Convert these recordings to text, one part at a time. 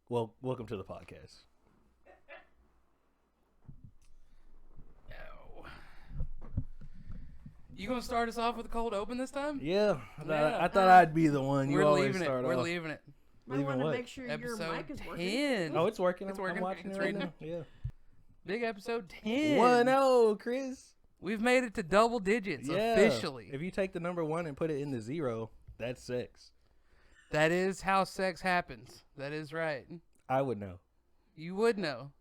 Well, welcome to the podcast. Oh. You gonna start us off with a cold open this time? Yeah, Yeah. I thought I'd be the one. You We're always leaving it. start We're off. leaving it. Might Leaving want to what? make sure your Episode mic is working. 10. Oh, it's working. It's I'm working. watching It's it right reading. now. Yeah. Big episode 10. 1-0, Chris. We've made it to double digits Yeah. officially. If you take the number 1 and put it in the 0, that's 6. That is how sex happens. That is right. I would know. You would know.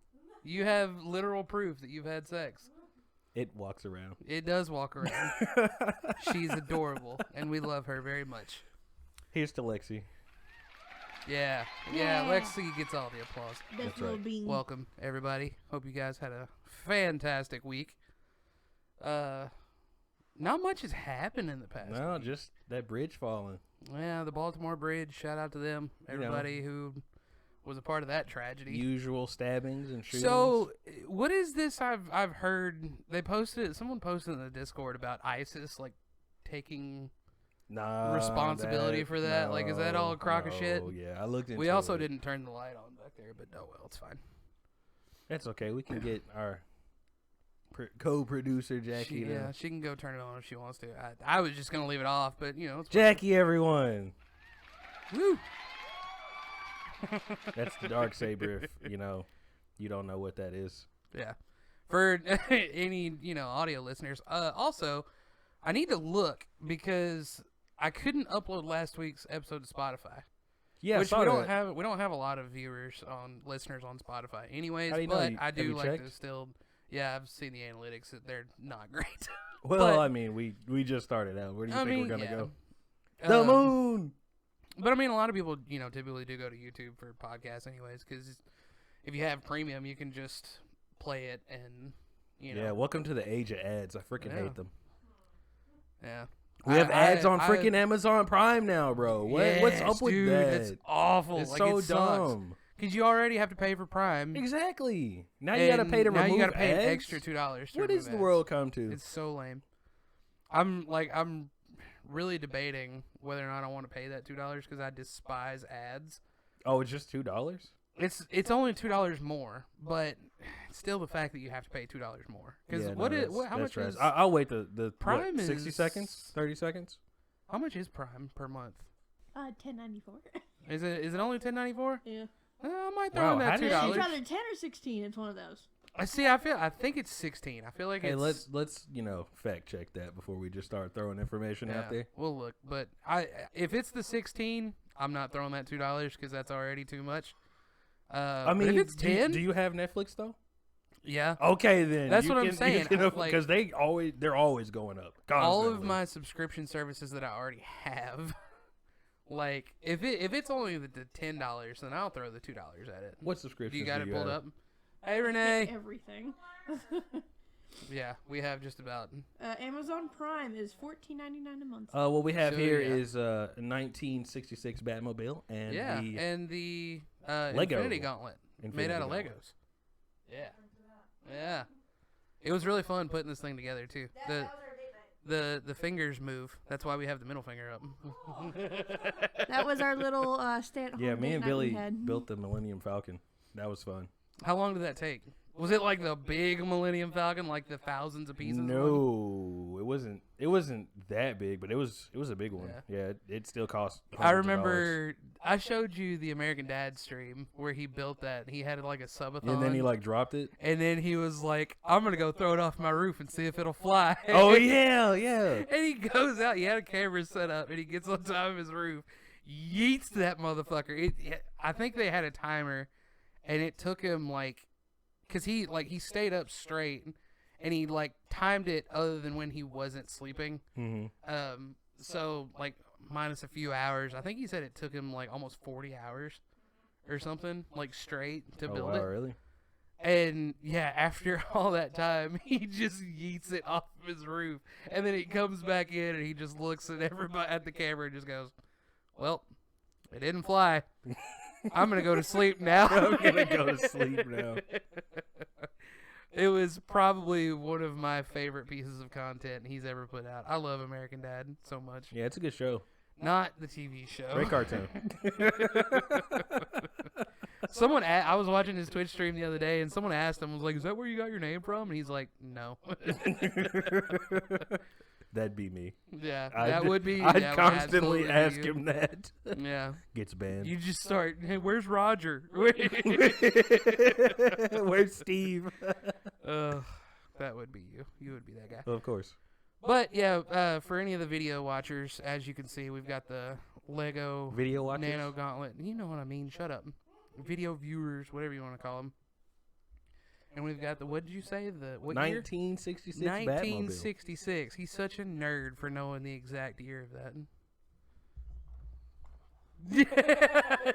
You have literal proof that you've had sex. It walks around. It does walk around. She's adorable, and we love her very much. Here's to Lexi. Yeah, Yeah. Lexi gets all the applause. That's right. being Welcome, everybody. Hope you guys had a fantastic week. Not much has happened in the past No, week. just that bridge falling. Yeah, the Baltimore Bridge. Shout out to them. Everybody who was a part of that tragedy. Usual stabbings and shootings. So, what is this? I've heard they posted. Someone posted in the Discord about ISIS like taking responsibility for that. Like, is that all a crock of shit? Oh yeah, I looked into. We also it. didn't turn the light on back there, but oh well, it's fine. That's okay. We can get our co-producer Jackie. She, yeah, she can go turn it on if she wants to. I was just gonna leave it off, but you know, it's Jackie, everyone. woo. That's the dark saber. If you don't know what that is. Yeah. For any, audio listeners. Also, I need to look because I couldn't upload last week's episode to Spotify. Yeah, which I saw we don't that. have. We don't have a lot of listeners on Spotify, anyways. How do you know? But You- I have do you like to checked? still. Yeah, I've seen the analytics. They're not great. Well, but- I mean, we just started out. Where do you think we're gonna go? go? The moon. But I mean, a lot of people, typically do go to YouTube for podcasts, anyways, because if you have premium, you can just play it and, Yeah, welcome to the age of ads. I freaking Yeah. hate them. Yeah. We have ads on freaking Amazon Prime now, bro. What's up with dude, that? It's awful. It's like, so it sucks. dumb. Because you already have to pay for Prime. Exactly. Now you gotta pay to now remove you gotta pay ads? an extra $2 to What remove is the ads. world come to? It's so lame. I'm really debating whether or not I want to pay that $2 because I despise ads. Oh, it's just $2? It's only $2 more, but still the fact that you have to pay $2 more. Because how much is I'll wait the Prime? 60 is seconds, 30 seconds. How much is Prime per month? $10.94. Is it only $10.94? Yeah. I might throw Wow, in how that did $2. she It's either 10 or 16. It's one of those. I see. I think it's 16. I feel like Hey, it's. let's fact check that before we just start throwing information out there. We'll look, but if it's the 16, I'm not throwing that $2 because that's already too much. I mean, but if it's 10, do you have Netflix though? yeah. Okay, then That's what I'm saying, like- because they're always going up. All of constantly. my subscription services that I already have, like if it's only the $10, then I'll throw the $2 at it. What subscription? Do you got it pulled have? up? Hey Renee. Everything. Yeah, we have just about. Amazon Prime is $14.99 a month. What we have So, here yeah. is a 1966 Batmobile and Yeah, the and the Lego. Infinity Gauntlet made out of Gauntlet. Legos. Yeah. It was really fun putting this thing together too. The fingers move. That's why we have the middle finger up. That was our little stay-at-home Yeah, me date and night we Billy had. built the Millennium Falcon. That was fun. How long did that take? Was it like the big Millennium Falcon, like the thousands of pieces? one? No, it wasn't. It wasn't that big, but it was a big one. Yeah, it still cost. I hundreds of dollars. remember I showed you the American Dad stream where he built that. He had like a subathon. And then he like dropped it. And then he was like, "I'm gonna go throw it off my roof and see if it'll fly." Oh yeah, yeah. And he goes out. He had a camera set up, and he gets on top of his roof, yeets that motherfucker. I think they had a timer, and it took him like, cause he stayed up straight, and he like timed it other than when he wasn't sleeping. Mm-hmm. So like minus a few hours. I think he said it took him like almost 40 hours or something, like straight to Oh build wow, it. really? And yeah, after all that time, he just yeets it off of his roof, and then he comes back in and he just looks at everybody at the camera and just goes, "Well, it didn't fly. I'm gonna go to sleep now." I'm gonna go to sleep now. It was probably one of my favorite pieces of content he's ever put out. I love American Dad so much. Yeah, it's a good show. Not the TV show. Great cartoon. I was watching his Twitch stream the other day, and someone asked him, was like, "Is that where you got your name from?" And he's like, "No." That'd be me. Yeah, that would be. I'd that would constantly absolutely ask be you. him that. Yeah. Gets banned. You just start, "Hey, where's Roger?" Where's Steve? That would be you. You would be that guy. Well, of course. But yeah, for any of the video watchers, as you can see, we've got the Lego Video watchers? Nano Gauntlet. You know what I mean? Shut up. Video viewers, whatever you want to call them. And we've got the, what did you say? The what year? 1966 Batmobile. 1966. He's such a nerd for knowing the exact year of that.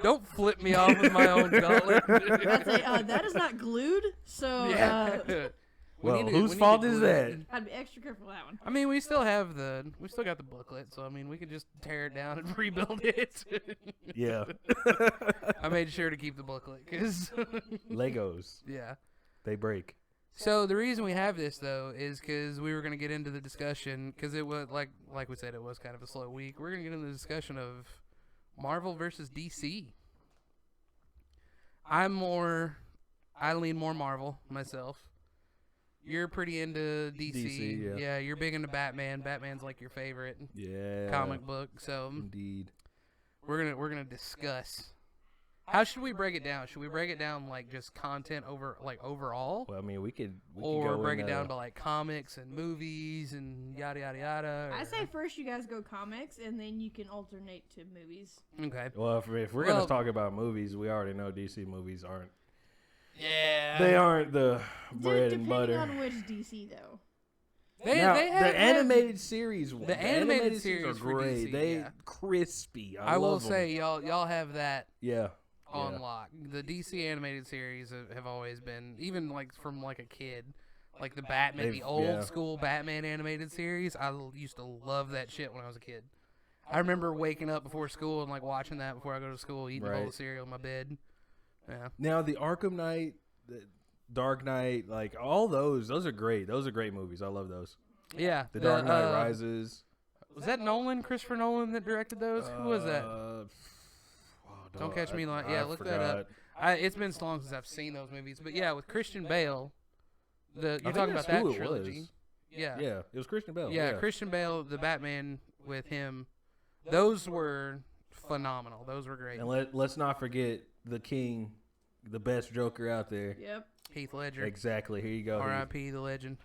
Don't flip me off with my own gauntlet. I'd say, that is not glued, so Well, whose fault is that? I'd be extra careful with that one. I mean, we still got the booklet, so I mean, we could just tear it down and rebuild it. Yeah. I made sure to keep the booklet because Legos. yeah. They break. So the reason we have this though is because we were going to get into the discussion because it was like we said, it was kind of a slow week. We're going to get into the discussion of Marvel versus DC. I lean more Marvel myself. You're pretty into DC. Yeah. You're big into Batman. Batman's like your favorite comic book. So Indeed. we're gonna discuss. How should we break it down? Should we break it down like just content overall? Well, I mean, we could Or go break in, it down by like comics and movies and yada yada yada. I say first you guys go comics, and then you can alternate to movies. Okay. Well, if we're gonna talk about movies, we already know DC movies aren't. Yeah. They aren't the bread and butter. Depending on which DC though. They Now, have the animated series. the animated series are for great. DC, They yeah. crispy. I will love them. say y'all have that Yeah. on lock. The DC animated series have always been, even like from like a kid, like the Batman, the old school Batman animated series. I used to love that shit when I was a kid. I remember waking up before school and like watching that before I go to school, eating a bowl of cereal in my bed. Yeah. Now the Arkham Knight, the Dark Knight, like all those are great. Those are great movies. I love those. Yeah. The Dark Knight Rises. Was that Nolan, Christopher Nolan, that directed those? Who was that? Don't catch me lying. Yeah, look that up. It's been so long since I've seen those movies, but yeah, with Christian Bale, you're talking about that trilogy. Yeah. Yeah, it was Christian Bale. Yeah, Christian Bale, the Batman with him, those were phenomenal. Those were great. And let's not forget the King, the best Joker out there. Yep. Heath Ledger. Exactly. Here you go. R.I.P. the legend.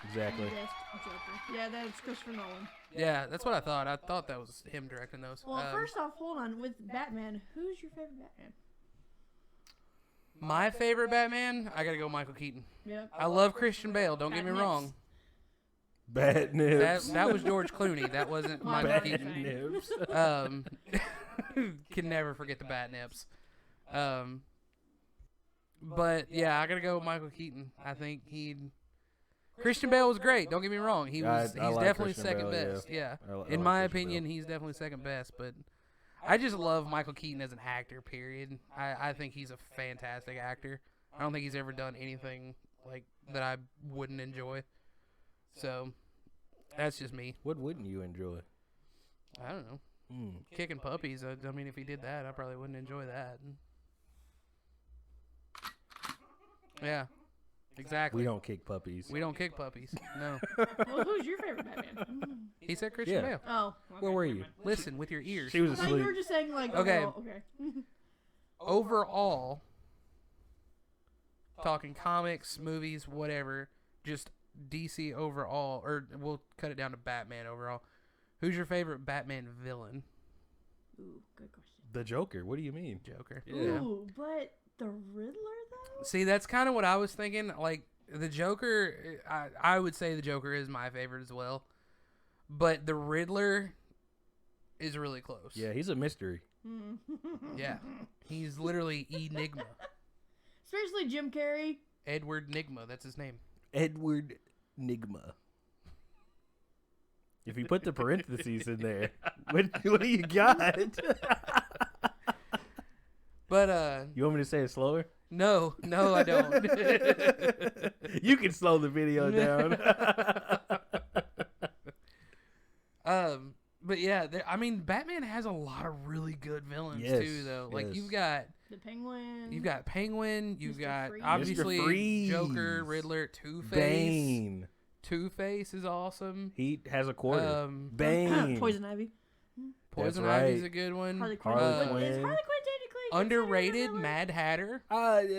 Exactly. Best Joker. Yeah, that's Christopher Nolan. Yeah, that's what I thought. I thought that was him directing those. Well, first off, hold on. With Batman, who's your favorite Batman? My favorite Batman, I gotta go Michael Keaton. Yep. I love Christian Bale. Don't get me wrong. Bad Nibs. That was George Clooney. That wasn't Michael Bad Keaton. Nibs. Can never forget the bat nips. But yeah, I gotta go with Michael Keaton. I think Christian Bale was great. Don't get me wrong. He's like definitely Christian second Bale, best. Yeah. I In like my Christian opinion, Bale. he's definitely second best. But I just love Michael Keaton as an actor. Period. I think he's a fantastic actor. I don't think he's ever done anything like that I wouldn't enjoy. So that's just me. What wouldn't you enjoy? I don't know. Kicking puppies. I mean, if he did that, I probably wouldn't enjoy that. Yeah, exactly. We don't kick puppies. We don't kick puppies. No. Well, who's your favorite Batman? He said Christian Bale. Oh. Okay. Where were you? Listen with your ears. She was I thought asleep. you were just saying like. Okay. Oh, okay. Overall, talking comics, movies, whatever, just DC overall, or we'll cut it down to Batman overall. Who's your favorite Batman villain? Ooh, good question. The Joker. What do you mean? Joker. Yeah. Ooh, but the Riddler though. See, that's kind of what I was thinking. Like the Joker, I would say the Joker is my favorite as well, but the Riddler is really close. Yeah, he's a mystery. Yeah, he's literally Enigma. Especially Jim Carrey. Edward Nigma, that's his name. Edward Nigma. If you put the parentheses in there, what do you got? But You want me to say it slower? no, I don't. You can slow the video down. But yeah, I mean, Batman has a lot of really good villains too, though. Like yes. you've got The Penguin. You've got Penguin. You've Mr. got Freeze. obviously Mr. Freeze. Joker, Riddler, Two-Face. Bane. Two-Face is awesome. He has a quarter. Um, Bane. Poison Ivy. Poison That's Ivy's right. a good one. Harley Quinn. Harley Is Quinn. Harley Quinn technically Underrated considered a villain? Mad Hatter.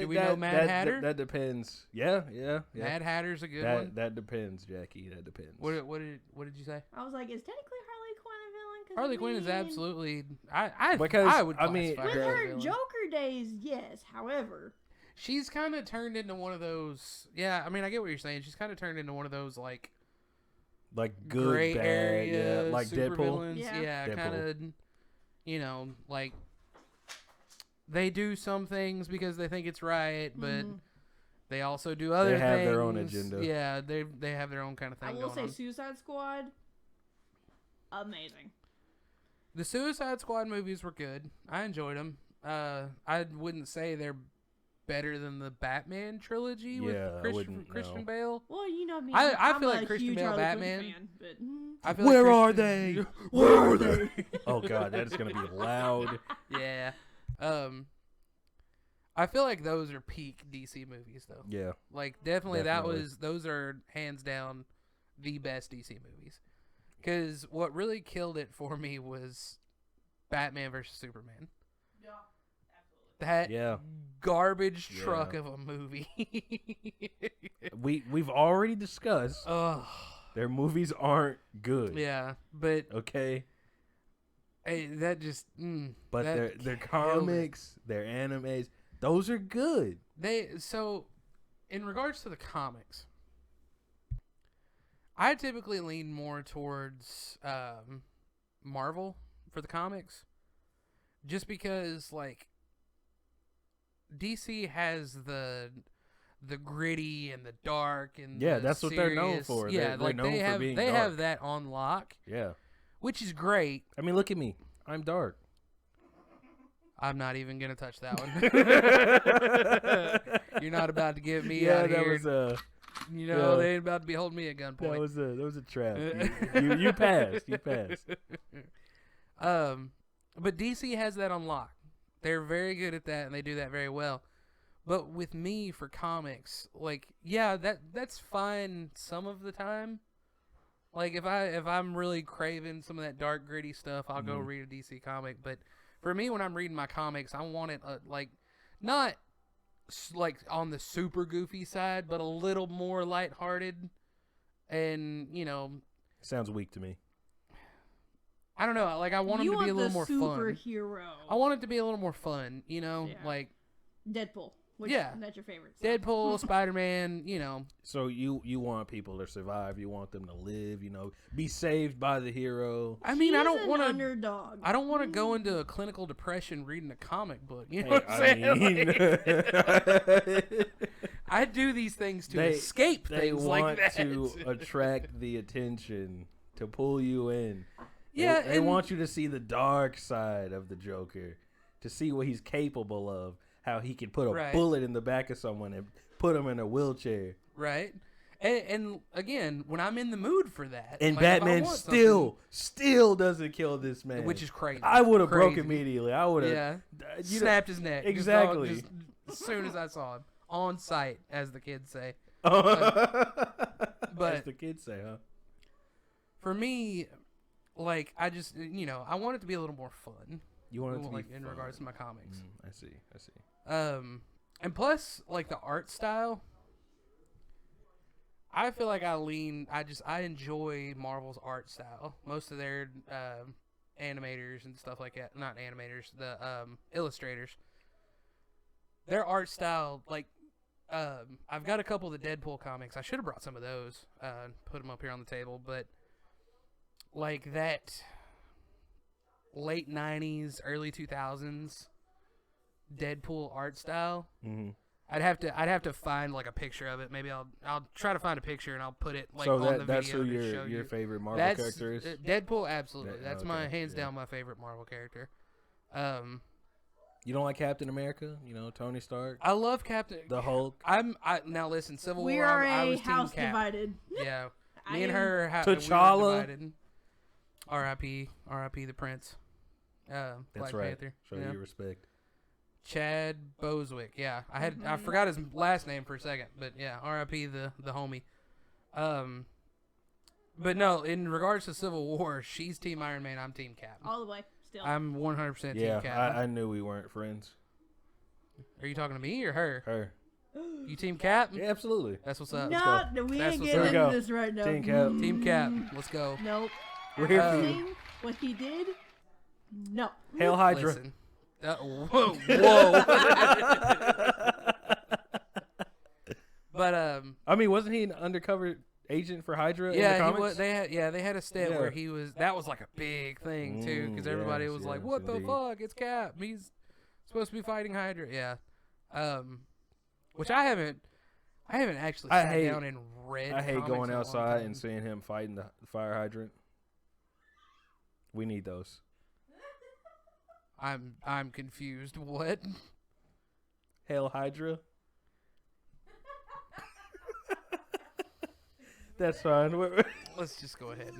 Do we know Mad Hatter? That depends. Yeah. Mad Hatter's a good that one. that depends, Jackie. That depends. What did you say? I was like, is technically Harley Quinn a villain? 'Cause Harley I Quinn is mean, absolutely. Because, I would I mean, classify With her as a her villain. Joker days, yes. However, She's kind of turned into one of those. Yeah, I mean, I get what you're saying. She's kind of turned into one of those like good, gray bad, area, like super Deadpool. villains. Yeah. Yeah, Deadpool. kind of. You know, like they do some things because they think it's right, but they also do other things. They have their own agenda. Yeah, they have their own kind of thing. I will going say on. Suicide Squad, amazing. The Suicide Squad movies were good. I enjoyed them. I wouldn't say they're better than the Batman trilogy with Yeah, I wouldn't, Christian no. Bale. Well, you know me. I I'm feel a like Christian huge Bale Harley Quinn Batman. fan, but I feel Where like are Christian- they? Where are they? Oh God, that's gonna be loud. Yeah. I feel like those are peak DC movies though. Yeah. Like definitely Definitely. those are hands down the best DC movies. Cuz what really killed it for me was Batman versus Superman. Yeah. That Yeah. garbage Yeah. truck of a movie. We've already discussed Ugh. their movies aren't good. Yeah, but Okay. that just But that their killed it. comics, their animes, those are good. So in regards to the comics, I typically lean more towards Marvel for the comics, just because like DC has the gritty and the dark and Yeah, the that's what they're known serious- for. Yeah, They're like known they for have being they dark. have that on lock, Yeah. which is great. I mean, look at me. I'm dark. I'm not even gonna touch that one. You're not about to get me Yeah, out that here. was You know, yeah. they ain't about to be holding me at gunpoint. that was a trap. You passed. You passed. But DC has that on lock. They're very good at that, and they do that very well. But with me for comics, like, yeah, that's fine some of the time. Like if I'm really craving some of that dark gritty stuff, I'll go read a DC comic. But for me, when I'm reading my comics, I want it like not like on the super goofy side, but a little more lighthearted. And you know, Sounds weak to me. I don't know. Like I want you them to be a want little the more fun. superhero. I want it to be a little more fun. You know, Yeah. like Deadpool. Which, Yeah. That's your favorite. So. Deadpool, Spider-Man. You know, So you want people to survive. You want them to live. You know, be saved by the hero. I mean, I He's don't an want to. underdog. I don't want to go into a clinical depression reading a comic book. You know Hey, what I'm saying? mean, I do these things to They- escape they things want like that. to attract the attention, to pull you in. Yeah, they and- want you to see the dark side of the Joker, to see what he's capable of, how he can put a Right. bullet in the back of someone and put him in a wheelchair. Right. And again, when I'm in the mood for that, And like, if I Batman want still doesn't kill this man, which is crazy. I would have broke Crazy. immediely. I would have Yeah. you know, Snapped his neck. Exactly. Just as soon as I saw him. On sight, as the kids say. as the kids say, huh? For me, like, I just, you know, I want it to be a little more fun. You want it to like be in fun. regards to my comics. I see. And plus, like, the art style, I feel like I enjoy Marvel's art style. Most of their animators and stuff like that, not animators, the illustrators, their art style, like, I've got a couple of the Deadpool comics. I should have brought some of those, put them up here on the table, but like that late 90s, early 2000s Deadpool art style. Mm-hmm. I'd have to find like a picture of it. Maybe I'll try to find a picture and I'll put it like So on the that's video who to show your you. favorite Marvel That's character is. Deadpool, absolutely. Yeah, That's okay, my hands yeah. down my favorite Marvel character. You don't like Captain America? You know, Tony Stark, I love Captain. the Hulk. Now listen, Civil We War. are I a was Team house Cap. divided. Yeah, I me and am- her. We were T'Challa? divided. R.I.P. R.I.P. the Prince. That's Black right. Panther. Show Yeah. you respect. Chad Boswick. Yeah, I forgot his last name for a second, but yeah, R.I.P. the homie. But no, in regards to Civil War, she's Team Iron Man. I'm Team Cap. All the way. Still. I'm 100% Team Yeah, Cap. I knew we weren't friends. Are you talking to me or her? Her. You Team Cap? Yeah, absolutely. That's what's up. No, we That's ain't what's getting up. into this right now. Team Cap. Team Cap. Let's go. Nope. We're here for you. Everything, what he did, no. Hail Hydra. Listen. Whoa. But I mean, wasn't he an undercover agent for Hydra in the yeah, comics? he was. They had a stint Yeah. where he was. That was like a big thing too, because everybody was like, "What the indeed. fuck? It's Cap. He's supposed to be fighting Hydra." Yeah. Which I haven't actually sat down and read. I hate comics going in a long outside time. and seeing him fighting the fire hydrant. We need those. I'm confused. What? Hail Hydra. That's fine. Let's just go ahead.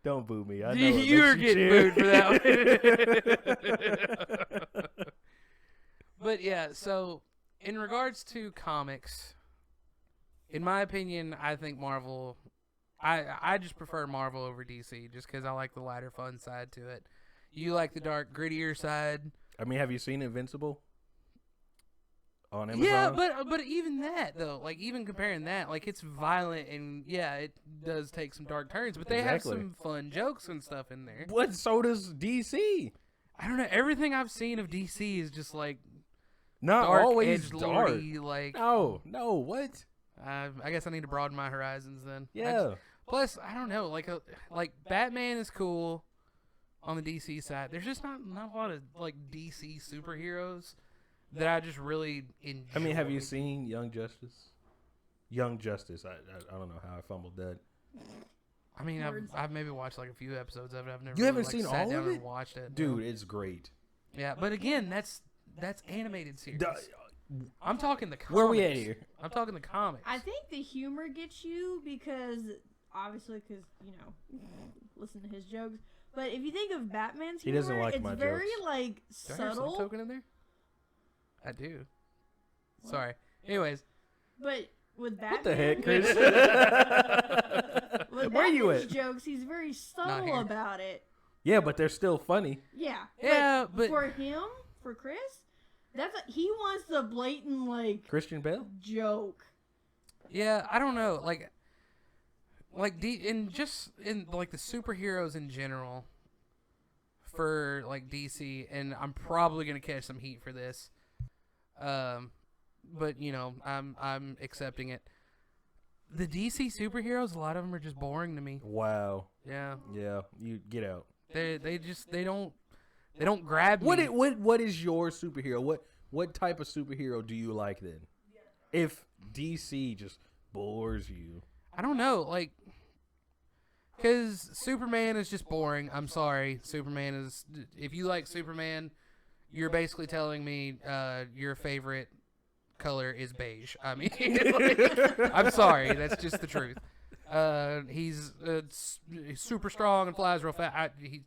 Don't boo me. I know You're getting booed for that one. But yeah, so in regards to comics, in my opinion, I think Marvel. I just prefer Marvel over DC just because I like the lighter, fun side to it. You like the dark, grittier side. I mean, have you seen Invincible on Amazon? Yeah, but even that though, like even comparing that, like it's violent and yeah, it does take some dark turns, but they have some fun jokes and stuff in there. What? So does DC. I don't know. Everything I've seen of DC is just like Not dark, always dark. edgelordy, like No, what? I guess I need to broaden my horizons then. Yeah. Plus, I don't know, like Batman is cool on the DC side. There's just not a lot of like DC superheroes that I just really enjoy. I mean, have you seen Young Justice? Young Justice. I don't know how I fumbled that. I mean, I've maybe watched like a few episodes of it. I've never. You haven't really, seen sat all down of and it? watched it, Dude, no. it's great. Yeah, but again, that's animated series. I'm talking the comics. Where we at here? I'm talking the comics. I think the humor gets you because, obviously, listen to his jokes. But if you think of Batman's humor, doesn't like it's my very, jokes. Do I hear a slip subtle. token in there? I do. Sorry. Anyways. But with Batman, What the heck, Chris? with Where you Batman's at? jokes, he's very subtle here. about it. Yeah, but they're still funny. Yeah. Yeah, but for him, for Chris, he wants the blatant Christian Bale? joke. yeah, I don't know. Like in the superheroes in general for like DC, and I'm probably gonna catch some heat for this. But I'm accepting it. The DC superheroes, a lot of them are just boring to me. Wow. Yeah, Yeah, you get out. they don't grab me. What is your superhero? What type of superhero do you like then? If DC just bores you. I don't know, like, because Superman is just boring. I'm sorry, Superman is. If you like Superman, you're basically telling me your favorite color is beige. I mean, I'm sorry, that's just the truth. He's super strong and flies real fast. He's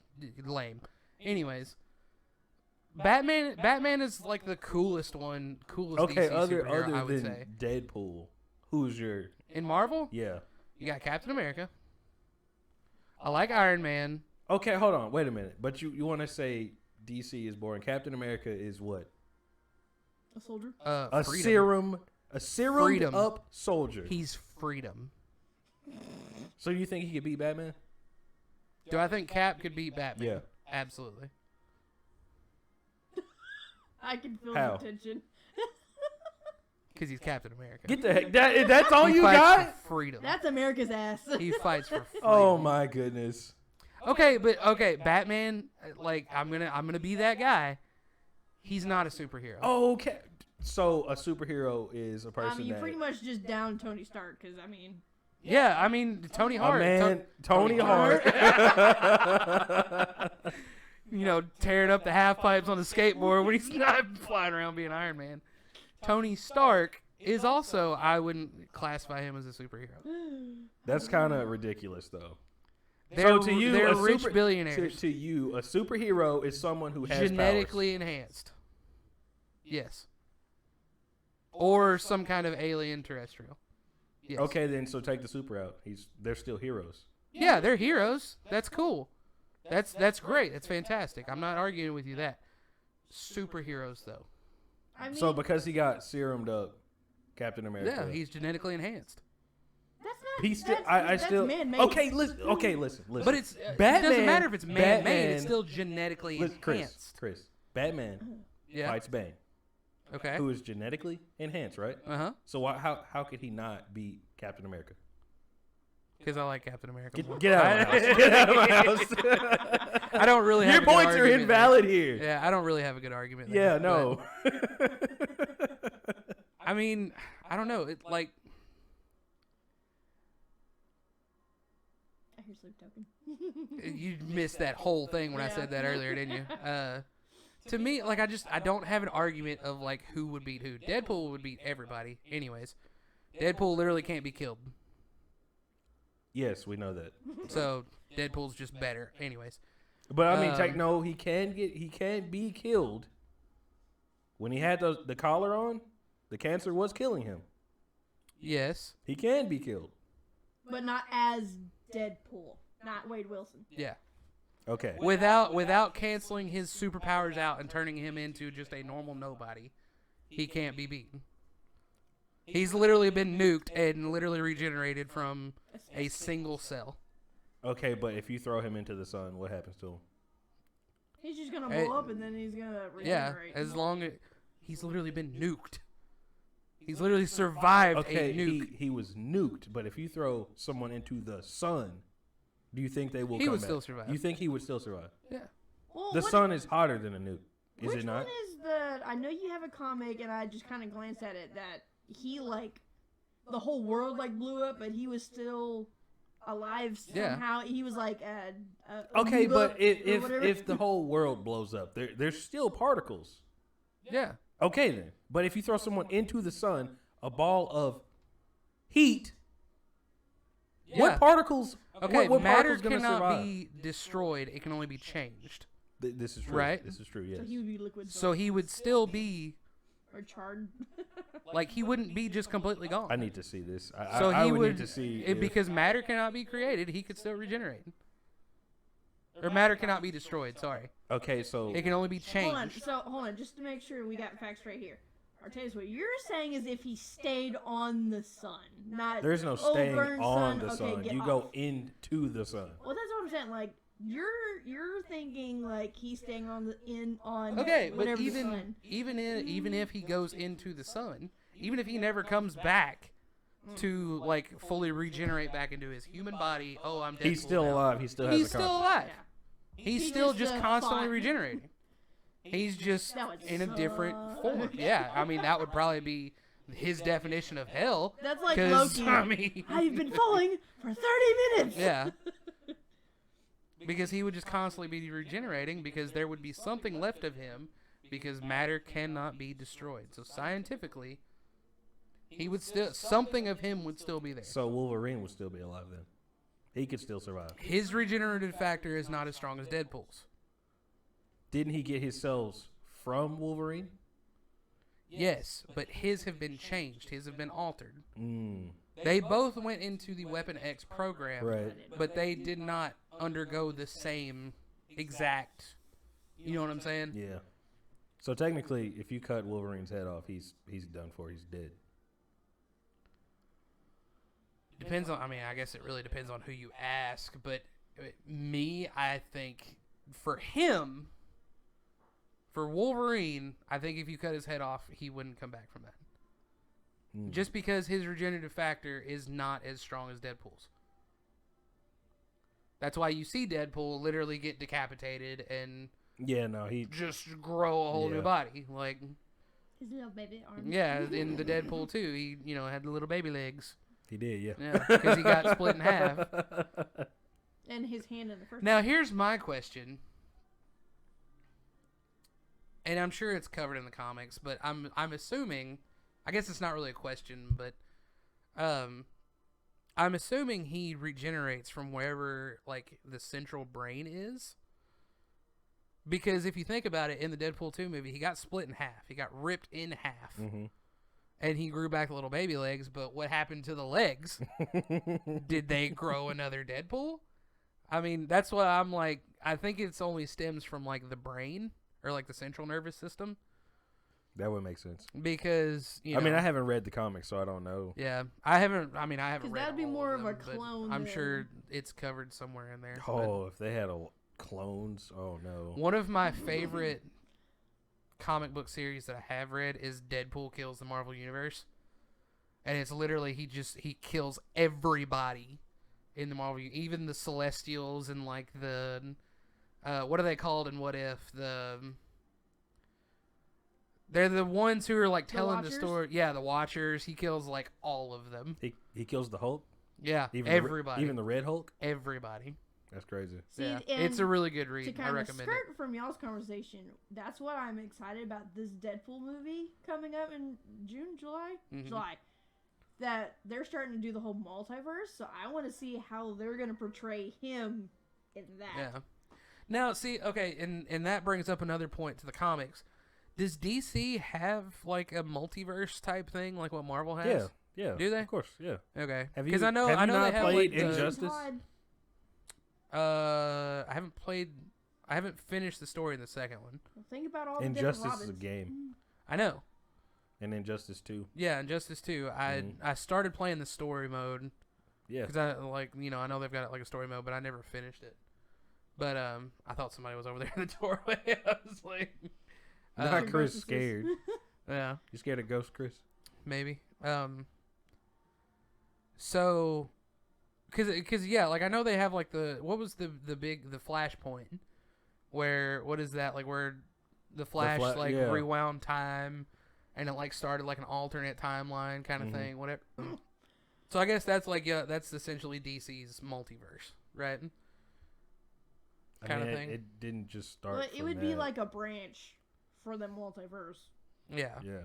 lame. Anyways, Batman is like the coolest one, coolest Okay, DC other superhero, I would than say. Deadpool, who's your In Marvel, yeah? you got Captain America. I like Iron Man. Okay, hold on, wait a minute. But you want to say DC is boring? Captain America is what? A soldier. A Freedom. serum Freedom. up soldier. He's freedom. So you think he could beat Batman? Do I think Cap could beat Batman? Yeah. Absolutely. I can feel How? the tension. Because he's Captain America. Get the heck. That's all He you fights got? for freedom. That's America's ass. He fights for freedom. Oh my goodness. Okay, Batman, like I'm gonna be that guy. He's not a superhero. Okay. So a superhero is a person you that pretty much just down Tony Stark, because Yeah, I mean Tony Hart. a man, Tony Hart. Tearing up the half pipes on the skateboard when he's not flying around being Iron Man. Tony Stark is also, I wouldn't classify him as a superhero. That's kind of ridiculous, though. They're, So to you, they're a rich super- billionaires. To you, a superhero is someone who has Genetically enhanced. Yes. Or some kind of alien terrestrial. Yes. powers. Okay, then so take the super out. They're still heroes. Yeah, they're heroes. That's cool. That's great. That's fantastic. I'm not arguing with you that. Superheroes, though. I mean, So because he got serumed up, Captain America. Yeah, he's genetically enhanced. that's not. He's still. that's, I that's still. man-made. Okay, listen. But it's Batman, it doesn't matter if it's man-made. Batman- It's still genetically enhanced. Chris. Batman Yeah. fights Bane, Okay. who is genetically enhanced, right? Uh-huh. So how could he not beat Captain America? Because I like Captain America. more. Get out of my house. Get out of my house. I don't really have Your a good points are argument invalid there. here. Yeah, I don't really have a good argument there. Yeah, but, no. I mean, I don't know. It like I hear sleep token. you missed that whole thing when I said that earlier, didn't you? To me, like I don't have an argument of like who would beat who. Deadpool would beat everybody, anyways. Deadpool literally can't be killed, Yes, we know that. so Deadpool's just better, anyways. But I mean, Um, he can be killed. When he had the collar on, the cancer was killing him. Yes, He can be killed. But not as Deadpool. Not Wade Wilson. yeah. Okay. Without canceling his superpowers out and turning him into just a normal nobody, he can't be beaten. He's literally been nuked and literally regenerated from a single cell. Okay, but if you throw him into the sun, what happens to him? He's just gonna Hey, blow up and then he's gonna Yeah, regenerate. as long as he's literally been nuked. He's literally survived Okay, a nuke. he was nuked, but if you throw someone into the sun, do you think they will He come would back? still survive. You think he would still survive? Yeah. Well, The what- sun is hotter than a nuke, is which it not? one is the? I know you have a comic, and I just kind of glanced at it that he like the whole world like blew up, but he was still alive Yeah. somehow. He was like Okay, amoeba but or if whatever. if the whole world blows up, there's still particles. Yeah. Okay then, but if you throw someone into the sun, a ball of heat, Yeah. what particles? Okay, what matter particles gonna cannot survive? be destroyed. It can only be changed. This is true. Right? This is true. so Yes. he would be liquid. So he would still be or charred. like he wouldn't be just completely gone. I need to see this. So I he would would need to see it, because matter cannot be created. He could still regenerate. Or matter cannot be destroyed. Sorry, Okay, so it can only be Hold on. changed. So hold on, just to make sure we got facts right here. Artavis, what you're saying is if he stayed on the sun, not there's no oh, staying burn on sun, the okay, sun. get You off. go into the sun. Well, that's what I'm saying. Like you're thinking like he's staying on Okay, but whatever the even sun. even if he goes into the sun, even if he never comes back to like fully regenerate back into his human body, oh, I'm Deadpool He's still now. alive. He still has He's a still conscience. alive. Yeah. He's He still just, just constantly thought- regenerating. He's just That would in a different suck. form. Yeah, I mean that would probably be his definition of hell. That's like 'Cause, Loki. I mean, I've been falling for 30 minutes. yeah. Because he would just constantly be regenerating because there would be something left of him because matter cannot be destroyed. So scientifically, he would still something of him would still be there. So Wolverine would still be alive then. He could still survive. His regenerative factor is not as strong as Deadpool's. Didn't he get his cells from Wolverine? Yes, but his have been changed. His have been altered. Mm, They both went into the Weapon X program, right. but they did not undergo the same exact. You know what I'm saying? Yeah. So technically, if you cut Wolverine's head off, he's done for. He's dead. Depends on. I mean, I guess it really depends on who you ask. But me, I think for him, for Wolverine, I think if you cut his head off, he wouldn't come back from that. Mm. Just because his regenerative factor is not as strong as Deadpool's. That's why you see Deadpool literally get decapitated and Yeah, no, he. just grow a whole new Yeah. body. Like, His little baby arm. yeah, in the Deadpool 2, he, had the little baby legs. He did, yeah. Yeah, because he got split in half. And his hand in the first. Now, here's my question. And I'm sure it's covered in the comics, but I'm assuming, I guess it's not really a question, but I'm assuming he regenerates from wherever like the central brain is. Because if you think about it, in the Deadpool 2 movie, he got split in half. He got ripped in half. Mm-hmm. And he grew back the little baby legs, but what happened to the legs? Did they grow another Deadpool? I mean, that's what I'm like. I think it's only stems from like the brain or like the central nervous system. That would make sense. Because I mean, I haven't read the comics, so I don't know. Yeah, I haven't. I mean, I haven't read. That'd be all more of them, a clone. I'm than- sure it's covered somewhere in there. Oh, if they had clones, oh no. One of my favorite comic book series that I have read is Deadpool Kills the Marvel Universe. And it's literally he kills everybody in the Marvel, even the Celestials and like the what are they called in What If? They're the ones who are like telling the story. Yeah, the Watchers. He kills like all of them. He kills the Hulk? Yeah, Even everybody. Even the Red Hulk? Everybody. That's crazy. See, Yeah, and it's a really good to read. I kind of recommend it. skirt from y'all's conversation, that's what I'm excited about this Deadpool movie coming up in July. Mhm. July. That they're starting to do the whole multiverse, so I want to see how they're going to portray him in that. Yeah. Now, see, okay, and that brings up another point to the comics. Does DC have like a multiverse type thing, like what Marvel has? Yeah. Do they? Of course, yeah. Okay. Have Because you- I know have you they not have played like the, Injustice? Todd, I haven't finished the story in the second one. think about all the Injustice different is a Robins. game. I know. And Injustice 2. Yeah, Injustice 2. I started playing the story mode Yeah. because I I know they've got like a story mode, but I never finished it. But I thought somebody was over there in the doorway. I was like, Not Chris Versus- scared. yeah. You scared of Ghost, Chris? Maybe. So, cause yeah, like I know they have like what was the Flashpoint, where what is that like where the Flash yeah. rewound time, and it like started like an alternate timeline kind of Mhm. thing, whatever. So I guess that's like that's essentially DC's multiverse, right? Kinda I mean, thing. It didn't just start. But it from would be that. like a branch for the multiverse. Yeah. Yeah.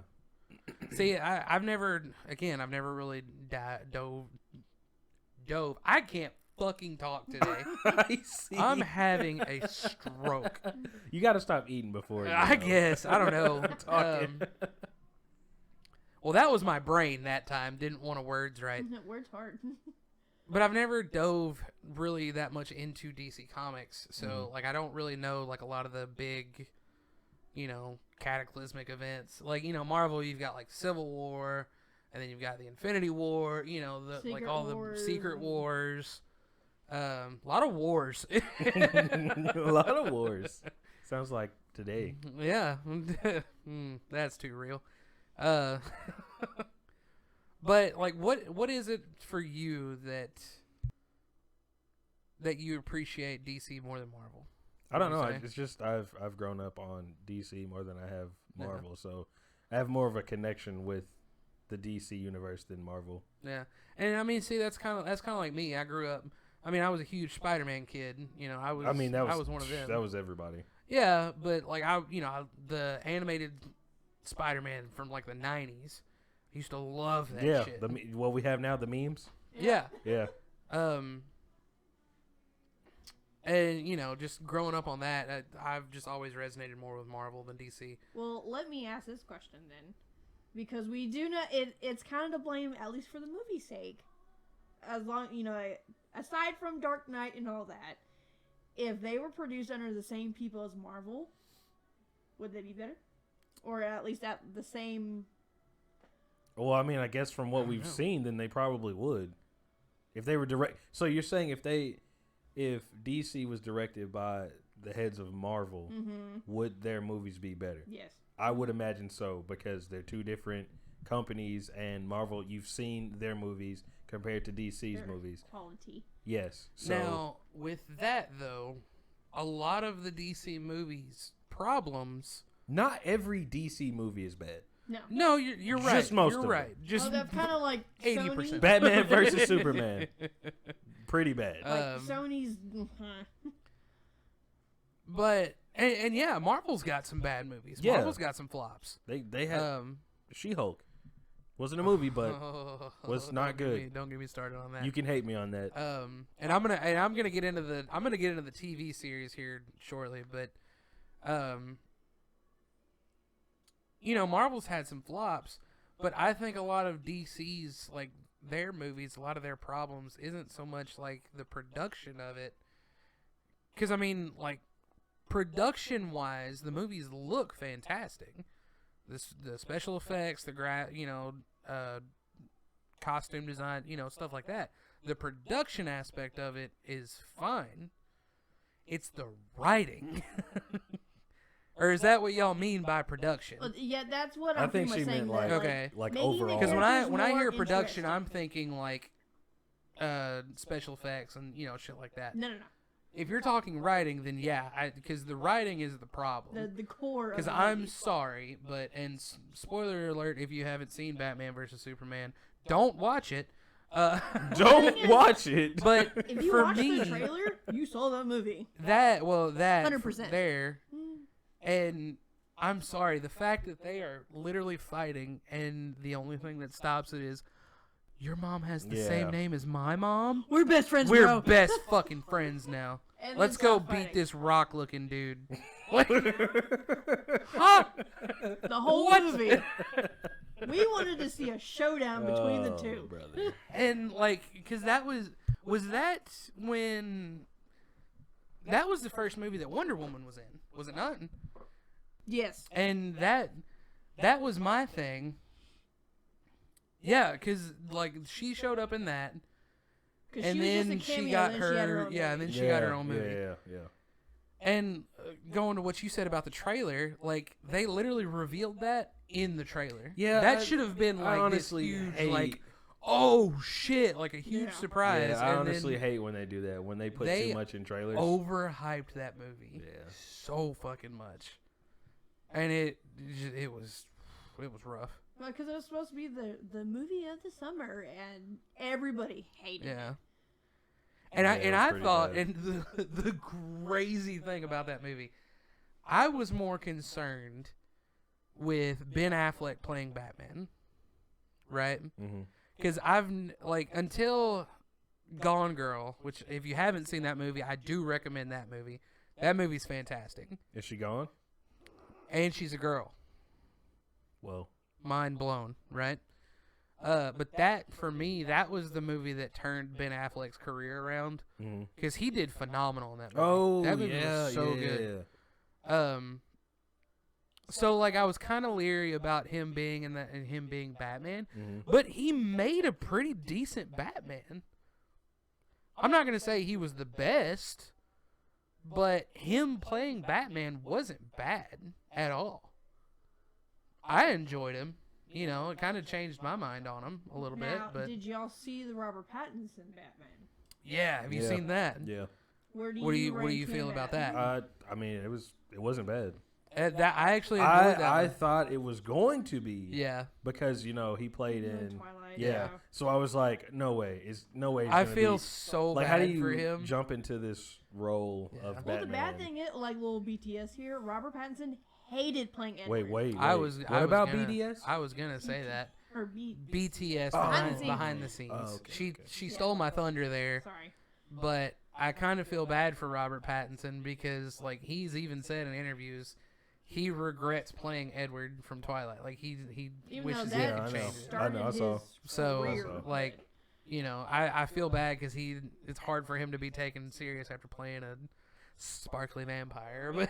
See, I've never really dove. I can't fucking talk today. I see. I'm having a stroke. You got to stop eating before. I guess. I don't know. Talking. Well, that was my brain that time. Didn't want to words right. Words hard. But I've never dove really that much into DC Comics. So, like, I don't really know, like, a lot of the big, cataclysmic events. Like, Marvel, you've got, like, Civil War, and then you've got the Infinity War, Secret all Wars. the Secret Wars. A lot of wars. A lot of wars. Sounds like today. Yeah. That's too real. But like what is it for you that you appreciate DC more than Marvel? I don't know. What do you say? It's just I've grown up on DC more than I have Yeah. Marvel, so I have more of a connection with the DC universe than Marvel. Yeah. And I mean, see, that's kind of like me. I grew up. I mean, I was a huge Spider-Man kid. I was one of them. That was everybody. Yeah, but like the animated Spider-Man from like the 90s. I used to love that Yeah. shit. What we have now, the memes. Yeah. Yeah. And just growing up on that, I've just always resonated more with Marvel than DC. Well, let me ask this question then, because we do know it's kind of to blame, at least for the movie's sake. As long aside from Dark Knight and all that, if they were produced under the same people as Marvel, would they be better, or at least at the same? Well, I mean, I guess from what don't we've know. seen, then they probably would. If they were direct. So you're saying if DC was directed by the heads of Marvel, Mm-hmm. would their movies be better? Yes. I would imagine so, because they're two different companies, and Marvel, you've seen their movies compared to DC's Their movies. Quality. Yes. So Now, with that though, a lot of the DC movies' problems. not every DC movie is bad. No. No, you're right. Just most you're of right. Just Well, that's kind of like 80%. Sony. Batman versus Superman. Pretty bad. Like Sony's. But and yeah, Marvel's got some bad movies. Yeah. Marvel's got some flops. They had She-Hulk. Wasn't a movie, but was not good. Don't get me started on that. You can hate me on that. And I'm gonna get into the TV series here shortly, but Marvel's had some flops, but I think a lot of DC's like their movies, a lot of their problems isn't so much like the production of it, because I mean, like, production wise, the movies look fantastic. The special effects, costume design, stuff like that. The production aspect of it is fine. It's the writing. Or is that what y'all mean by production? Well, yeah, that's what I'm I think pretty she much saying. meant Okay. like making the overall. Because characters when I hear more production, I'm interesting. thinking like special effects and shit like that. No. If you're talking writing, then yeah, because the writing is the problem. The core. Because I'm sorry, but spoiler alert, if you haven't seen Batman vs Superman, don't watch it. Don't watch it. But If you for watched me, the trailer, you saw that movie. that 100%. there, and I'm sorry, the fact that they are literally fighting, and the only thing that stops it is your mom has the same name as my mom. We're best friends, We're bro. best fucking friends now. And Let's then go stop beat fighting. this rock-looking dude. Huh? The whole What? movie. We wanted to see a showdown between the Oh, two. brother. And because that was that when that was the first movie that Wonder Woman was in, was it not? Yes. And that was my thing. Yeah, because like she showed up in that, 'Cause and she was then just a she cameo, got and then she had her her, own yeah, and movie. then she got her own movie. Yeah. And going to what you said about the trailer, like they literally revealed that in the trailer. Yeah, that I- should have been I like honestly this huge, hate- like, oh shit, like a huge Yeah. surprise. Yeah, I and honestly then hate when they do that. When they put they too much in trailers. overhyped that movie. Yeah. So fucking much, and it was rough. Well, because it was supposed to be the movie of the summer, and everybody hated it. Yeah. And Yeah, it was I pretty thought, bad. and the crazy thing about that movie, I was more concerned with Ben Affleck playing Batman, right? Mm-hmm. Because until Gone Girl, which if you haven't seen that movie, I do recommend that movie. That movie's fantastic, Is she gone? and she's a girl. Well, Mind blown, right? But that, for me, that was the movie that turned Ben Affleck's career around, mm-hmm. because he did phenomenal in that movie. Oh, that movie yeah, was so yeah. good. So like I was kind of leery about him being in that and him being Batman, Mm-hmm. but he made a pretty decent Batman. I'm not gonna say he was the best, but him playing Batman wasn't bad at all. I enjoyed him. It kind of changed my mind on him a little bit. Now, But did y'all see the Robert Pattinson Batman? yeah, have you Yeah. seen that? Yeah. What do What do you you feel about that? I mean, it wasn't bad. That I actually enjoyed that. I one. thought it was going to be. Yeah. Because he played in. Twilight. Yeah. So I was like, no way. He's I gonna feel be, so like, bad how do you for him. jump into this role Yeah. of Well, Batman? the bad thing is, like little BTS here, Robert Pattinson hated playing Edward. Wait. I What was about gonna, BDS? I was gonna say that Or B. BTS Behind the behind scenes. the scenes. Oh, okay, She Yeah. stole my thunder there, Sorry. but I kind of feel bad for Robert Pattinson because like he's even said in interviews he regrets playing Edward from Twilight. Like he Even wishes though he that had I know. changed it. started I saw. his So career. like I feel bad because it's hard for him to be taken serious after playing a sparkly vampire, but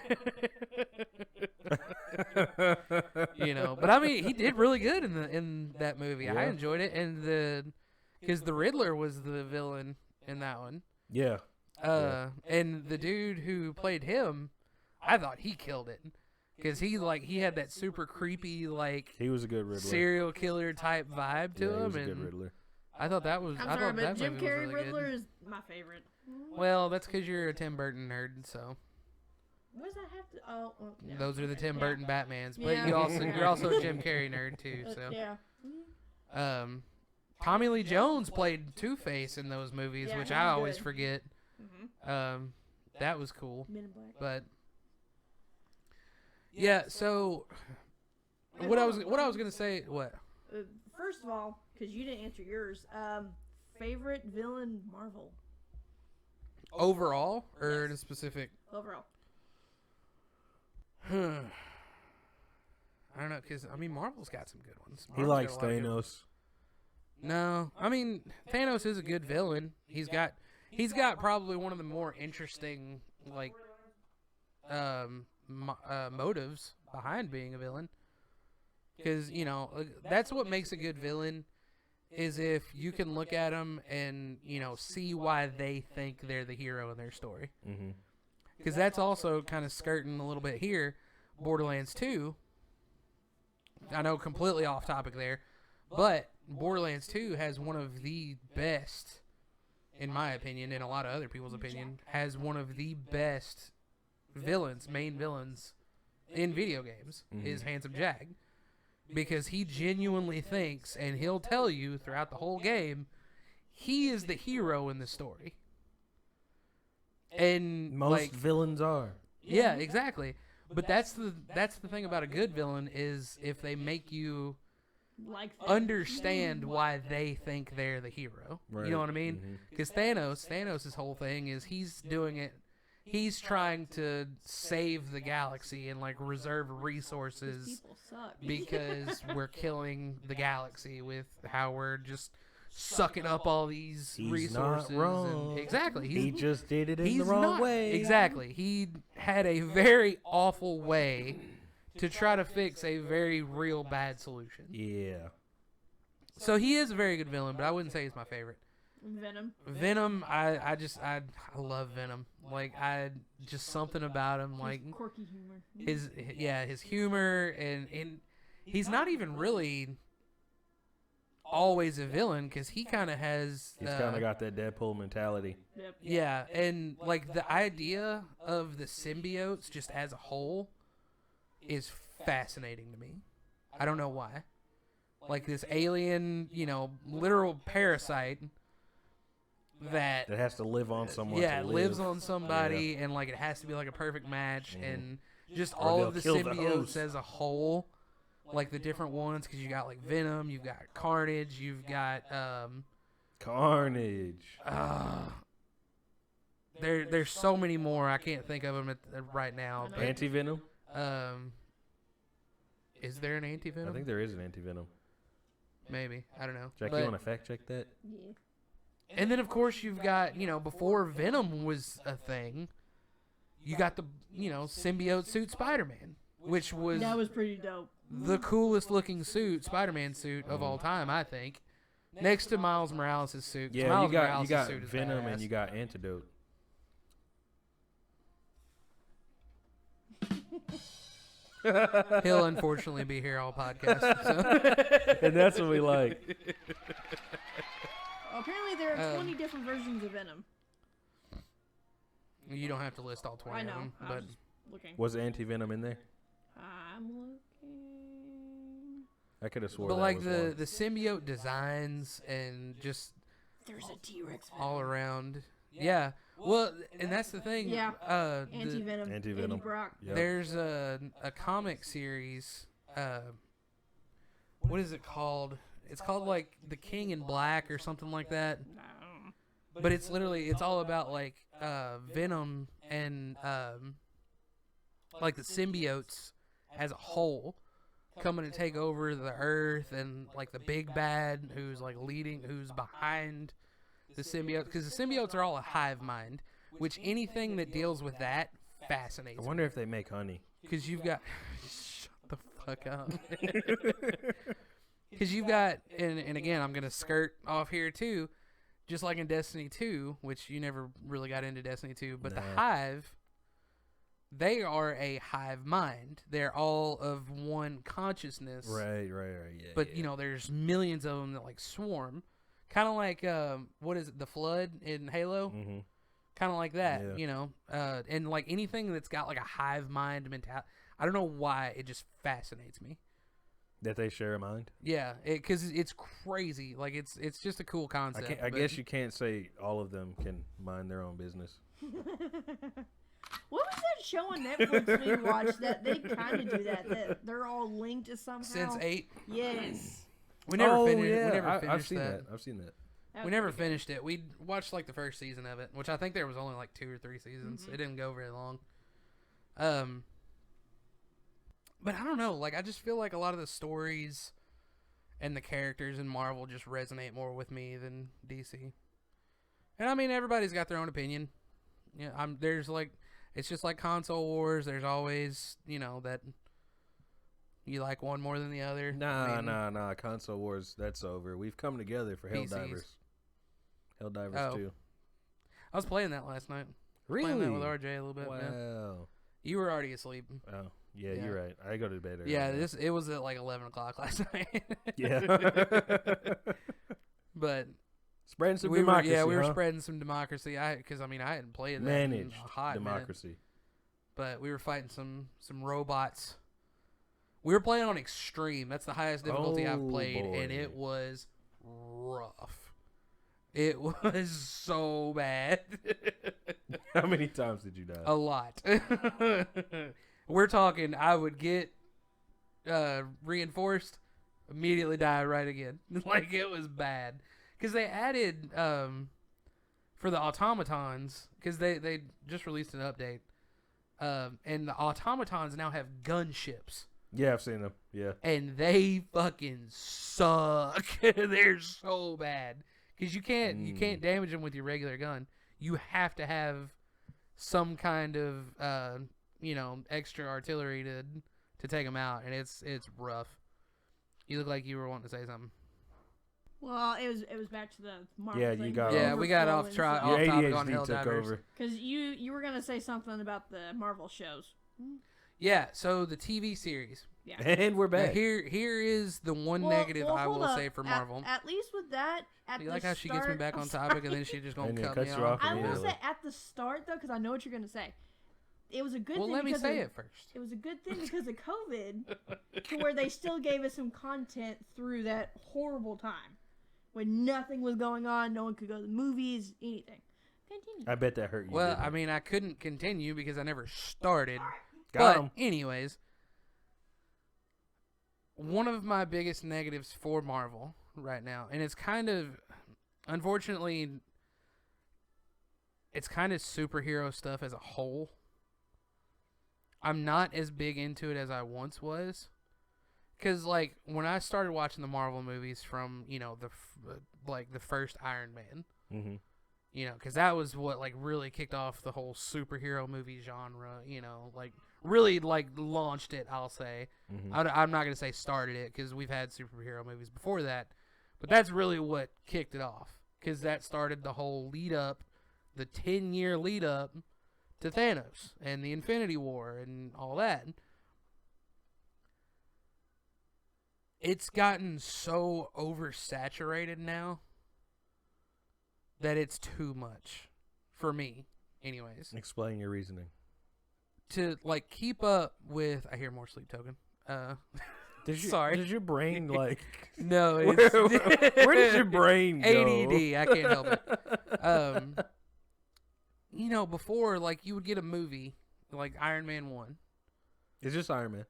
but I mean he did really good in that movie. I Yeah. enjoyed it, and because the Riddler was the villain in that one. Yeah. And the dude who played him, I thought he killed it because he had that super creepy like He was a good Riddler. serial killer type vibe to Yeah, he him, was a good and Riddler. I thought that was. I'm I sorry, thought but that Jim movie was Carrey really Riddler good. is my favorite. Well, that's because you're a Tim Burton nerd, so What does that have to? Oh, well, yeah. those are the Tim Yeah. Burton Batmans. But Yeah. you're also a Jim Carrey nerd too. So Yeah. Tommy Lee Jones played Two-Face in those movies, Yeah, which he I was always good. forget. Mm-hmm. That was cool. Men in Black. But yeah, so what I was gonna say, what? first of all, because you didn't answer yours, favorite villain Marvel Overall, or in a specific? overall? I don't know, because, I mean, Marvel's got some good ones. He Marvel's likes got a lot of good ones. Thanos. No, I mean, Thanos is a good villain. He's got probably one of the more interesting, like, motives behind being a villain. Because, you know, that's what makes a good villain, is if you can look at them and, you know, see why they think they're the hero in their story. Mm-hmm. Because that's also kind of skirting a little bit here. Borderlands 2, I know, completely off topic there, but Borderlands 2 has one of the best, in my opinion, and a lot of other people's opinion, has one of the best villains, main villains in video games, is Handsome Jack. Because he genuinely thinks, and he'll tell you throughout the whole game, he is the hero in the story. And Most villains are. Yeah, exactly. But that's the thing about a good villain, is if they make you understand why they think they're the hero. Right. You know what I mean? Because Thanos' whole thing is he's doing it. He's trying to save the galaxy and, like, reserve resources People suck. because we're killing the galaxy with how we're just sucking up all these He's resources. not wrong. And exactly. He just did it in He's the wrong not, way. Exactly. He had a very awful way to try to fix a very real bad solution. Yeah. So he is a very good villain, but I wouldn't say he's my favorite. Venom. I love Venom. Like, just something about him, like His quirky humor. his humor, and he's not even really always a villain, because he kind of has. He's kind of got that Deadpool mentality. Yep. Yeah, and like the idea of the symbiotes just as a whole is fascinating to me. I don't know why. Like this alien, you know, literal parasite that has to live on someone. yeah, to it lives on somebody, and like it has to be like a perfect match, and just all they'll of the kill the symbiotes host. as a whole, like the different ones, because you got like Venom, you've got Carnage, you've got Carnage. there's so many more. I can't think of them right now. But, Anti-Venom? is there an anti-venom? I think there is an anti-Venom. Maybe, I don't know. Jack, But- you want to fact check that? Yeah. And then, of course, you've got, you know, before Venom was a thing, you got the, you know, symbiote suit Spider-Man, which was That was pretty dope. the coolest looking suit, Spider-Man suit of all time, I think. Next to Miles Morales' suit. 'Cause Yeah, Miles you Morales' got suit is Venom badass. and you got Antidote. He'll unfortunately be here all podcast. So. And that's what we like. Apparently, there are 20 different versions of Venom. You don't have to list all 20 I of know. them, I but was just looking. Was Anti-Venom in there? I'm looking. I could have swore but that like was the one. the symbiote designs and just There's a T-Rex. all around. Yeah. Well, and that's the thing. Yeah. The- Anti-Venom. Anti-Venom. Eddie Brock. Yep. There's a comic series. What is it called? It's called like The King in Black or something like that. But it's literally, it's all about like Venom and like the symbiotes as a whole coming to take over the Earth, and like the big bad who's like leading, who's behind the symbiotes, because the symbiotes are all a hive mind, which anything that deals with that fascinates I me. wonder if they make honey. Because you've got shut the fuck up. Because you've got, and again, I'm gonna skirt off here too, just like in Destiny 2, which you never really got into Destiny 2, but the Nah. Hive, they are a hive mind. They're all of one consciousness. Right, yeah. But yeah. you know, there's millions of them that like swarm, kind of like what is it, the Flood in Halo? Mm-hmm. Kind of like that, Yeah. you know, and like anything that's got like a hive mind mentality. I don't know why, it just fascinates me. That they share a mind? Yeah, because it's crazy. Like it's just a cool concept. I but- guess you can't say all of them can mind their own business. What was that show on Netflix we watched that they kind of do that? That they're all linked to somehow. Since 8, Yes. We never oh finished. yeah, We never I've finished seen that. I've seen that. That We was never pretty good. finished it. We watched like the first season of it, which I think there was only like 2 or 3 seasons. It didn't go very long. But I don't know. Like I just feel like a lot of the stories and the characters in Marvel just resonate more with me than DC. And I mean, everybody's got their own opinion. Yeah, there's like, it's just like console wars. There's always, that you like one more than the other. Nah. Console wars, that's over. We've come together for PCs. Helldivers. Helldivers 2. I was playing that last night. Really? Playing that with RJ a little bit. Wow. Yeah. You were already asleep. Oh, yeah, Yeah. you're right. I go to bed early. Yeah, it was at like 11 o'clock last night. Yeah. But Spreading some we democracy, were huh? spreading some democracy. Because I hadn't played that Managed in a hot minute. democracy. But we were fighting some robots. We were playing on extreme. That's the highest difficulty I've played, and boy. it was rough. It was so bad. How many times did you die? A lot. We're talking, I would get reinforced, immediately die right again. Like, it was bad. Because they added, for the automatons, because they just released an update, and the automatons now have gunships. Yeah, I've seen them. Yeah. And they fucking suck. They're so bad. Because you can't damage them with your regular gun. You have to have some kind of extra artillery to take them out, and it's rough. You look like you were wanting to say something. Well, it was back to the Marvel Yeah, thing. you got Yeah, we got off Your off topic on ADHD took Helldivers. over. Because you were gonna say something about the Marvel shows. Yeah, so the TV series. Yeah. And we're Now, back. here is the one Well, negative I hold will up. say for Marvel. At least with that, at You the like how she gets me start- back I'm on topic and sorry. then she just gonna And then cut me cuts you off? off I will immediately. say at the start though, because I know what you're gonna say. It was a good Well, thing. let me because say of- it first. It was a good thing because of COVID, to where they still gave us some content through that horrible time, when nothing was going on, no one could go to the movies, anything. Continue. I bet that hurt you. Well, didn't I it? mean, I couldn't continue because I never started. Got But 'em. anyways, one of my biggest negatives for Marvel right now, and it's kind of, unfortunately, it's kind of superhero stuff as a whole. I'm not as big into it as I once was. Because, like, when I started watching the Marvel movies from, the first Iron Man, Mhm. because that was what, like, really kicked off the whole superhero movie genre, really, like, launched it, I'll say. Mhm. I'm not going to say started it, because we've had superhero movies before that, but that's really what kicked it off, because that started the whole lead-up, the 10-year lead-up to Thanos and the Infinity War and all that. It's gotten so oversaturated now that it's too much for me, anyways. Explain your reasoning. To like keep up with, I hear more sleep token. Sorry. Did your brain like? No, where, it's where does your brain go? ADD. I can't help it. Before, like, you would get a movie like Iron Man 1. It's just Iron Man.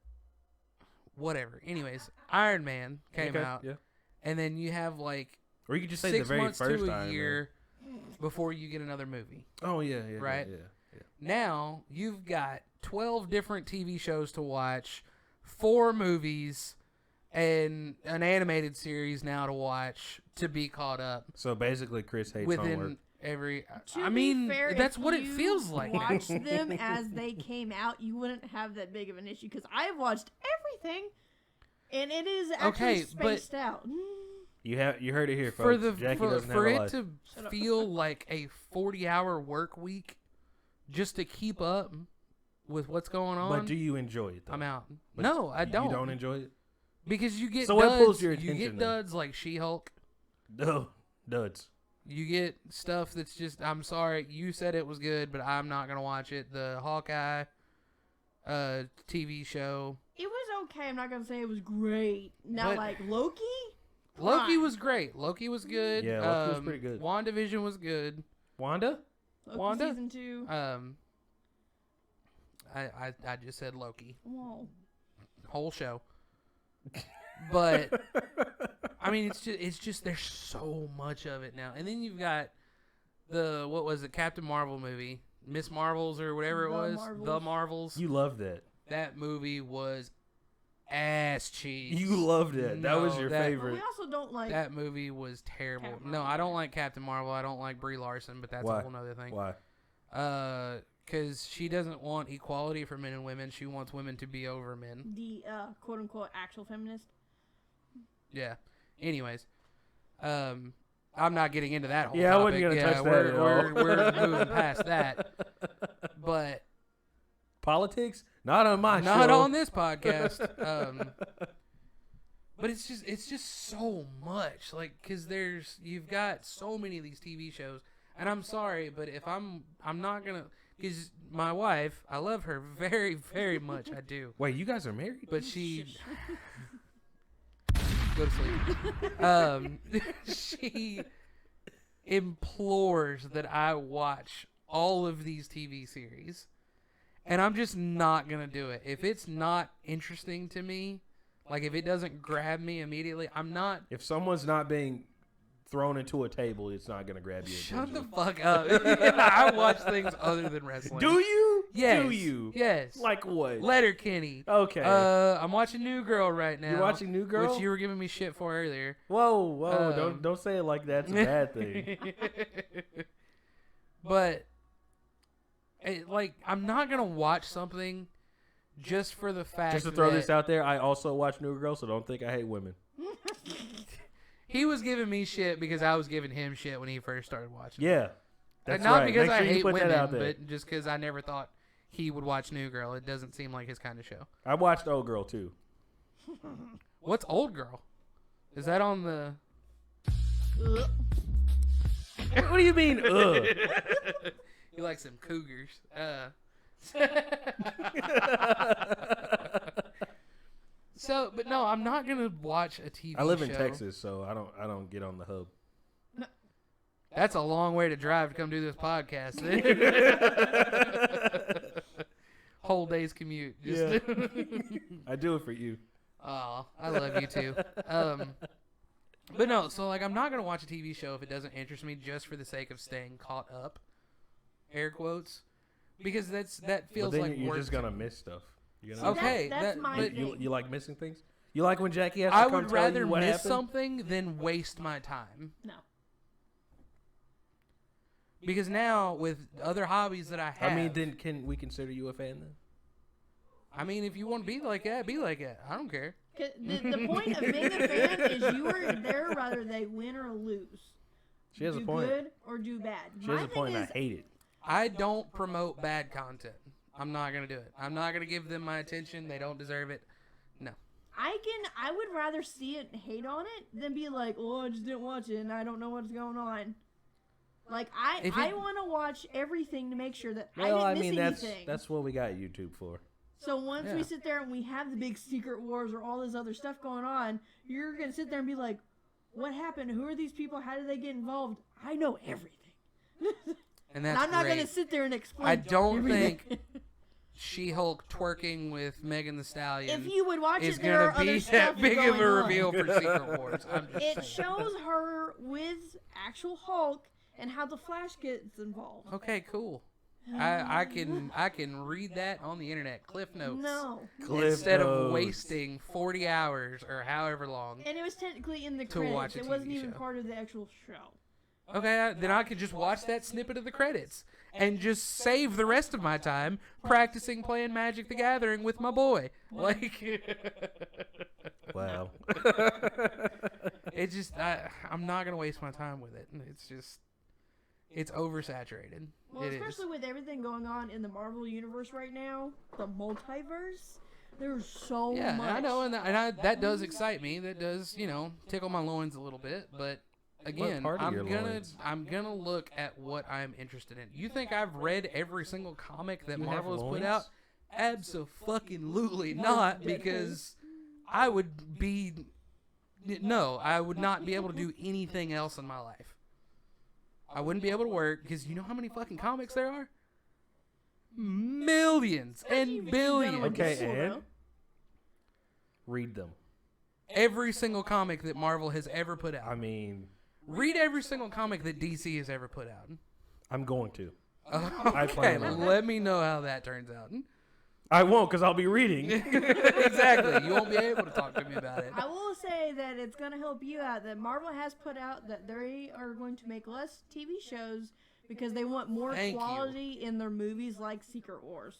Whatever. Anyways, Iron Man came Okay, out, yeah. and then you have like Or you could just say 6 the very months first to a Iron year before you get another movie. Man. Oh yeah, yeah, Right? Yeah. Now you've got 12 different TV shows to watch, 4 movies, and an animated series now to watch to be caught up So basically, Chris hates within homework. every. To I be mean, fair, that's if what it you feels like. Watch them as they came out, you wouldn't have that big of an issue because I have watched everything, and it is actually Okay, but- spaced out. You heard it here, folks. For the Jackie for, doesn't for have a it life. to Shut up. feel like a 40-hour work week just to keep up with what's going on. But do you enjoy it? Though? I'm out. But No, I don't. You don't enjoy it? Because you get So duds, what pulls your you get attention then? duds like She-Hulk. No, duds. You get stuff that's just, I'm sorry, you said it was good, but I'm not going to watch it. The Hawkeye TV show. It was okay. I'm not gonna say it was great. Now, But- like Loki. Loki Fine. was great. Loki was good. Yeah, Loki was pretty good. WandaVision was good. Wanda? Loki Wanda? season 2. I just said Loki. Whoa. Whole show. But I mean, it's just there's so much of it now. And then you've got what was it, Captain Marvel movie, Miss Marvels or whatever it was, The Marvels. You loved that. That movie was ass cheese. You loved it. That was your favorite. We also don't like that movie was terrible. No, I don't like Captain Marvel. I don't like Brie Larson, but that's a whole nother thing. Why? Because she doesn't want equality for men and women. She wants women to be over men. The quote unquote actual feminist. Yeah. Anyways, I'm not getting into that whole I topic. wasn't gonna touch that at all. We're moving past that. But politics, not on my show. Not on this podcast. But it's just so much, like, because you've got so many of these TV shows, and I'm sorry, but if I'm not gonna, because my wife, I love her very, very much, I do. Wait, you guys are married? But she go to sleep. She implores that I watch all of these TV series, and I'm just not gonna do it. If it's not interesting to me, like if it doesn't grab me immediately, I'm not. If someone's not being thrown into a table, it's not gonna grab you. Shut the fuck up. I watch things other than wrestling. Do you? Yes. Do you? Yes. Like what? Letterkenny. Okay. I'm watching New Girl right now. You're watching New Girl? Which you were giving me shit for earlier. Whoa! Don't say it like that's a bad thing. But I'm not gonna watch something just for the fact. Just to throw this out there, I also watch New Girl, so don't think I hate women. He was giving me shit because I was giving him shit when he first started watching. Yeah, that's not right. because Make I sure you hate put that women, out there. but just because I never thought he would watch New Girl. It doesn't seem like his kind of show. I watched Old Girl too. What's Old Girl? Is that on the? What do you mean? Ugh. You like some cougars? So, but no, I'm not gonna watch a TV show. I live in Texas, so I don't get on the hub. That's a long way to drive to come do this podcast. Whole day's commute. Just I do it for you. Oh, I love you too. But no, so I'm not gonna watch a TV show if it doesn't interest me, just for the sake of staying caught up. Air quotes, because that feels but then like you're work just gonna miss stuff. You're gonna okay, that's my but thing. you like missing things? You like when Jackie has to I come would tell rather you what miss happened? something than waste my time. No. Because now with other hobbies that I have, I mean, then can we consider you a fan then? I mean, if you want to be like that, be like that. I don't care. The point of being a fan is you are there whether they win or lose. She has do a point. Good or do bad. She has a point, and I hate it. I don't promote bad content. I'm not going to do it. I'm not going to give them my attention. They don't deserve it. No. I would rather see it and hate on it than be like, oh, I just didn't watch it and I don't know what's going on. Like, I want to watch everything to make sure that I didn't miss anything. That's what we got YouTube for. So once we sit there and we have the big secret wars or all this other stuff going on, you're going to sit there and be like, what happened? Who are these people? How did they get involved? I know everything. And that's I'm not great. going to sit there and explain I don't everything. think She-Hulk twerking with Megan Thee Stallion if you would watch is it, there are going to other be stuff that big of a going on. reveal for Secret Wars. I'm just It saying. shows her with actual Hulk and how the Flash gets involved. Okay, cool. I can read that on the internet. Cliff notes. No. Instead of wasting 40 hours or however long. And it was technically in the To watch credits. a It wasn't TV even show. part of the actual show. Okay, then I could just watch that snippet of the credits and just save the rest of my time practicing playing Magic the Gathering with my boy. Like, Wow. it just, I'm not going to waste my time with it. It's oversaturated. Well, It especially is. with everything going on in the Marvel universe right now, the multiverse. There's so Yeah, much. I know, and that does excite me. That does, tickle my loins a little bit. But again, part of your I'm gonna look at what I'm interested in. You think I've read every single comic that You have Marvel has put loins? out? Abso-fucking-lutely not, because I would be I would not be able to do anything else in my life. I wouldn't be able to work because you know how many fucking comics there are? Millions and billions. Okay, and read them. every single comic that Marvel has ever put out. I mean, Read every single comic that DC has ever put out. I'm going to. Okay, plan on it. let me know how that turns out. I won't, because I'll be reading. Exactly. You won't be able to talk to me about it. I will say that it's going to help you out that Marvel has put out that they are going to make less TV shows because they want more Thank you. quality in their movies like Secret Wars.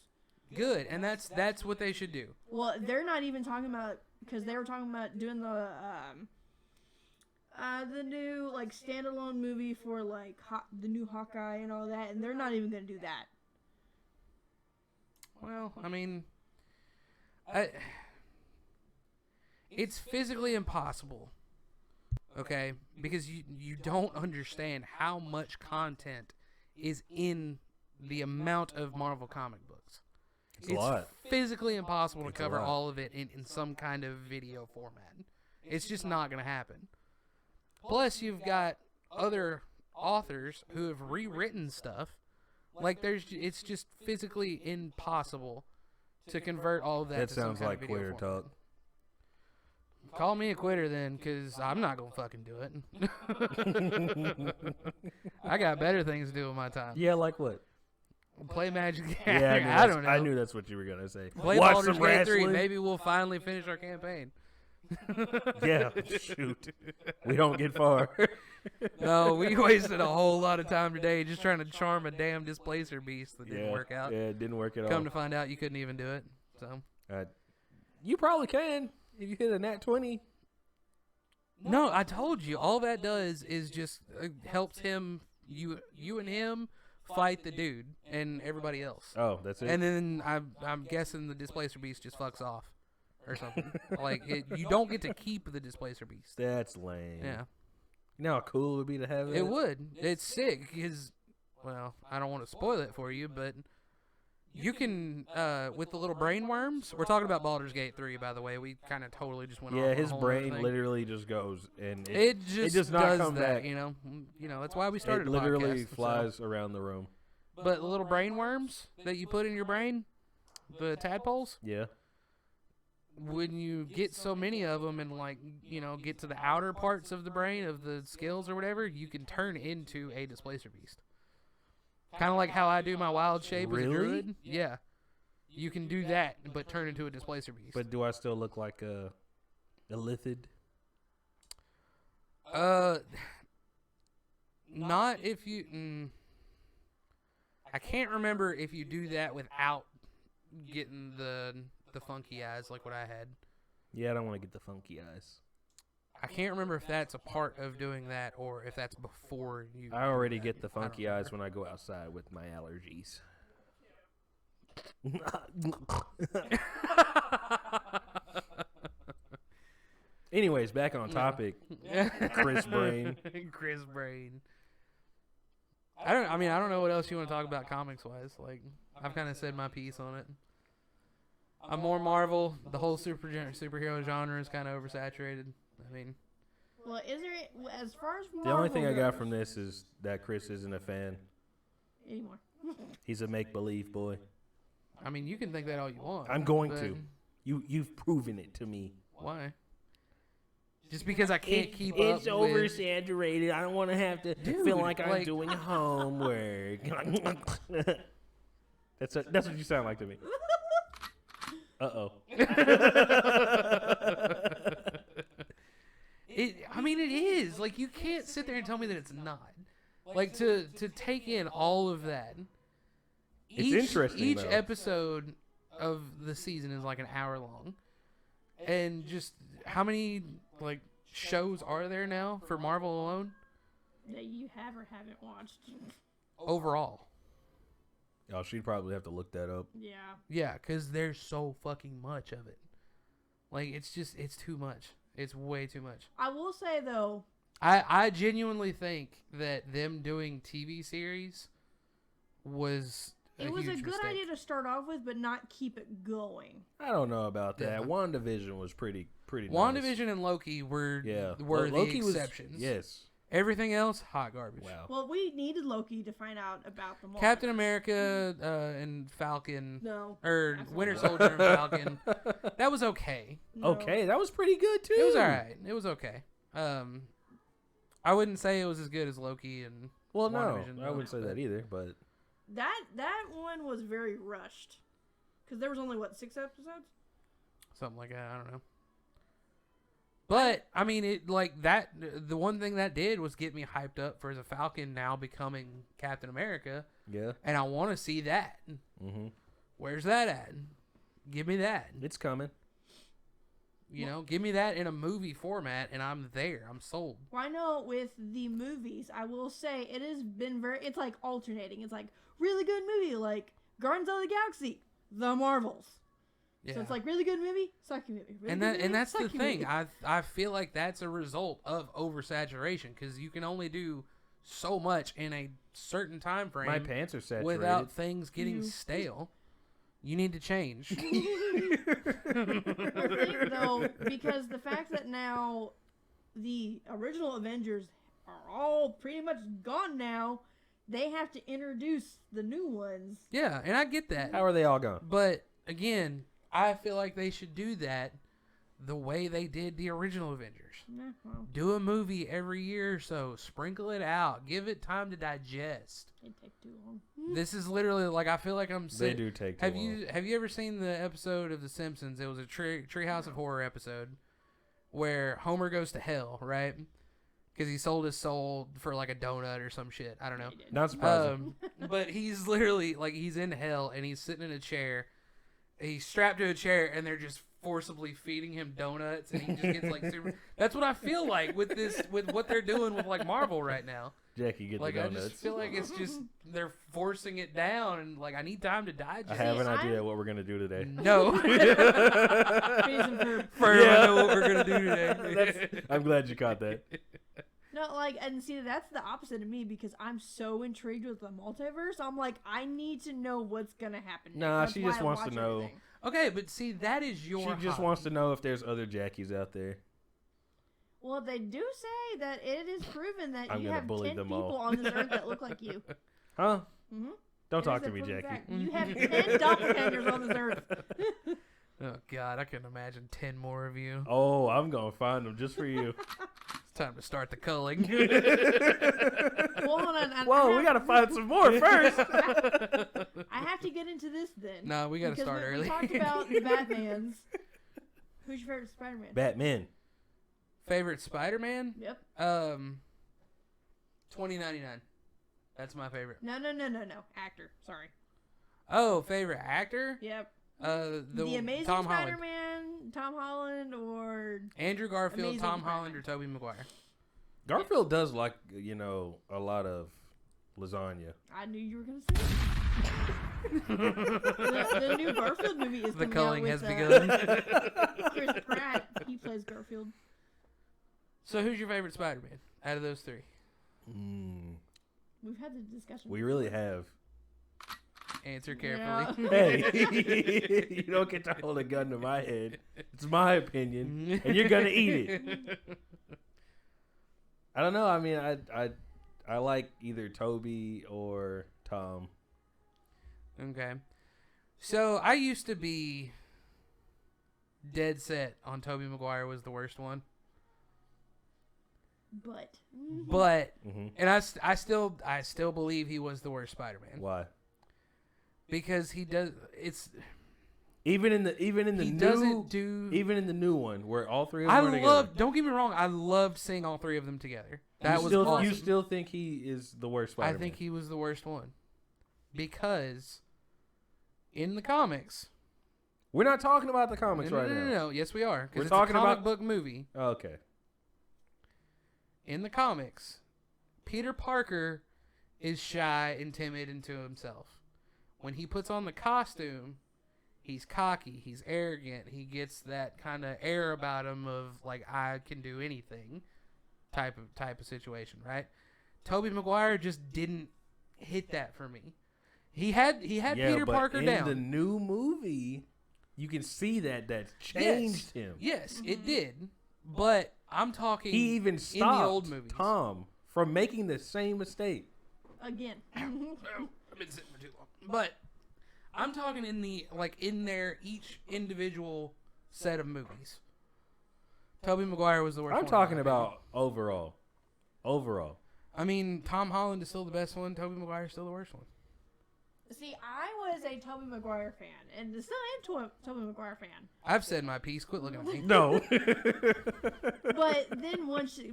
Good, and that's what they should do. Well, they're not even talking about, because they were talking about doing the new like standalone movie for like the new Hawkeye and all that, and they're not even going to do that. Well, I mean, it's physically impossible, okay? Because you don't understand how much content is in the amount of Marvel comic books. It's a lot. Physically impossible to It's a cover lot. all of it in some kind of video format. It's just not going to happen. Plus, you've got other authors who have rewritten stuff. Like, it's just physically impossible to convert all of that That to some sounds kind like of video quitter format. talk. Call me a quitter then, because I'm not going to fucking do it. I got better things to do with my time. Yeah, like what? Play Magic the Yeah, Gathering. I don't know. I knew that's what you were gonna say. Play Watch Baldur's some Gate 3. wrestling. Maybe we'll finally finish our campaign. Yeah, shoot. We don't get far. No, we wasted a whole lot of time today just trying to charm a damn displacer beast that didn't work out. Yeah, it didn't work at Come all. to find out, you couldn't even do it. So You probably can if you hit a nat 20. no, I told you. All that does is just helps him, you and him, fight the dude and everybody else. Oh, that's it. And then I'm guessing the displacer beast just fucks off or something. Like you don't get to keep the displacer beast. That's lame. Yeah. You know how cool it would be to have It would. It's sick because, well, I don't want to spoil it for you, but you can, with the little brain worms, we're talking about Baldur's Gate 3, by the way. We kind of totally just went off Yeah, on a his whole brain other thing. literally just goes and It just does not does come that, back. you know. That's why we started It a literally podcast, so. flies around the room. But the little brain worms that you put in your brain, the tadpoles, Yeah. when you get so many of them and, like, get to the outer parts of the brain, of the skills or whatever, you can turn into a displacer beast. Kind of like how I do my wild shape as a Really? druid. Yeah. You can do that, but turn into a displacer beast. But do I still look like a lithid? Not if you... I can't remember if you do that without getting the funky eyes like what I had. Yeah, I don't want to get the funky eyes. I can't remember if that's a part of doing that or if that's before you... I already do get the that. I don't funky eyes remember. when I go outside with my allergies. Anyways, back on topic. Chris Brain. Chris Brain. I don't know what else you want to talk about comics wise. Like, I've kind of said my piece on it. I'm more Marvel. The whole superhero genre is kind of oversaturated. I mean, Well, is there, as far as The only thing I got goes- from this is that Chris isn't a fan. anymore. He's a make-believe boy. you can think that all you want. I'm going but to. You've proven it to me. Why? Just because I can't keep It's up with... oversaturated. I don't want to have to Dude, feel like I'm like- doing homework. That's what you sound like to me. Uh-oh. It is. Like, you can't sit there and tell me that it's not. Like, to take in all of that. It's interesting, Each though. episode of the season is like an hour long. And just how many, like, shows are there now for Marvel alone? That you have or haven't watched. Overall. Oh, she'd probably have to look that up. Yeah. Yeah, because there's so fucking much of it. Like, it's too much. It's way too much. I will say, though, I genuinely think that them doing TV series was it was a huge good mistake. idea to start off with, but not keep it going. I don't know about that. Yeah. WandaVision was pretty nice. WandaVision and Loki were Yeah. the Loki exceptions. Was, yes. Everything else, hot garbage. Wow. Well, we needed Loki to find out about the Captain Marvels. America and Falcon, No. or absolutely Winter not. Soldier and Falcon. That was okay. No. Okay, that was pretty good too. It was alright. It was okay. I wouldn't say it was as good as Loki and Well, no, WandaVision, I wouldn't say that either. But That one was very rushed. Because there was only, 6 episodes? something like that. I don't know. But I mean, it like that. The one thing that did was get me hyped up for the Falcon now becoming Captain America, yeah, and I want to see that. mm-hmm. Where's that at? Give me that. It's coming. You know, give me that in a movie format, and I'm there. I'm sold. Well, I know with the movies, I will say it has been it's like alternating. It's like really good movie, like Guardians of the Galaxy, The Marvels. Yeah. So it's like really good movie, sucky movie. Really good movie, that's the sucky thing. movie. I feel like that's a result of oversaturation because you can only do so much in a certain time frame. My pants are saturated. Without things getting stale. You need to change. I think though, because the fact that now the original Avengers are all pretty much gone now, they have to introduce the new ones. Yeah, and I get that. How are they all gone? But again, I feel like they should do that the way they did the original Avengers. Nah, well, Do a movie every year or so. Sprinkle it out. Give it time to digest. it'd take too long. This is literally like I feel like I'm. They do take too long. Have you ever seen the episode of The Simpsons? It was a Treehouse of Horror episode where Homer goes to hell, right? Because he sold his soul for like a donut or some shit. I don't know. Not surprising. But he's literally like he's in hell and he's sitting in a chair. He's strapped to a chair and they're just forcibly feeding him donuts and he just gets like super. That's what I feel like with what they're doing with like Marvel right now. Jackie, get Like the I donuts. just feel like it's just they're forcing it down and like I need time to digest. I have an See, idea what we're gonna do today. No. Reason for I know what we're gonna do today. I'm glad you caught that. no, like, and see, that's the opposite of me because I'm so intrigued with the multiverse. I'm like, I need to know what's gonna happen. next. Nah, That's she why just I wants to watch know. everything. Okay, but see that is your. She just hobby. wants to know if there's other Jackies out there. Well, they do say that it is proven that I'm you gonna have bully 10 them people all. on this earth that look like you. Huh? Mm-hmm. Don't talk to me, Jackie. You have 10 doppelgangers on this earth. Oh God, I couldn't imagine 10 more of you. Oh, I'm gonna find them just for you. It's time to start the culling. Well, hold on. Whoa, we gotta find some more first. I have to get into this then. No, we gotta because start early. We talked about the Batmans. Who's your favorite Spider-Man? Batman. Favorite Spider-Man? Yep. 2099. That's my favorite. No. Actor. Sorry. Oh, favorite actor? Yep. The Amazing Tom Holland. Spider-Man, Tom Holland, or Andrew Garfield, Amazing Tom Spider-Man. Holland, or Tobey Maguire. Garfield does like, a lot of lasagna. I knew you were gonna say that. the new Garfield movie is The coming culling out has with, begun. Chris Pratt. He plays Garfield. So who's your favorite Spider-Man out of those three? We've had the discussion. We really have. Answer Yeah. carefully. Hey, you don't get to hold a gun to my head. It's my opinion, and you're gonna eat it. I don't know. I mean, I like either Toby or Tom. Okay. So I used to be dead set on Tobey Maguire was the worst one. But And I still believe he was the worst Spider-Man. Why? Because he does Even in the he new doesn't do even in the new one where all three of them are together. don't get me wrong, I loved seeing all three of them together. That was still, awesome. You still think he is the worst Spider-Man? I think he was the worst one. Because in the comics, we're not talking about the comics no, right no, now. no, yes we are. We're Because it's talking a comic about- book movie. Oh, okay. In the comics, Peter Parker is shy and timid and to himself. When he puts on the costume, he's cocky, he's arrogant, he gets that kind of air about him of like I can do anything type of situation, right? Tobey Maguire just didn't hit that for me. He had Peter but Parker in down. the new movie, you can see that changed him. Yes, it did. But I'm talking He even in stopped the old movies. Tom from making the same mistake. Again. I've been sitting for too long. But I'm talking in their each individual set of movies. Tobey Maguire was the worst. I'm talking about overall. Overall. I mean, Tom Holland is still the best one. Tobey Maguire is still the worst one. See, I was a Tobey Maguire fan, and still am Tobey Maguire fan. I've said my piece. Quit looking at me. No. But then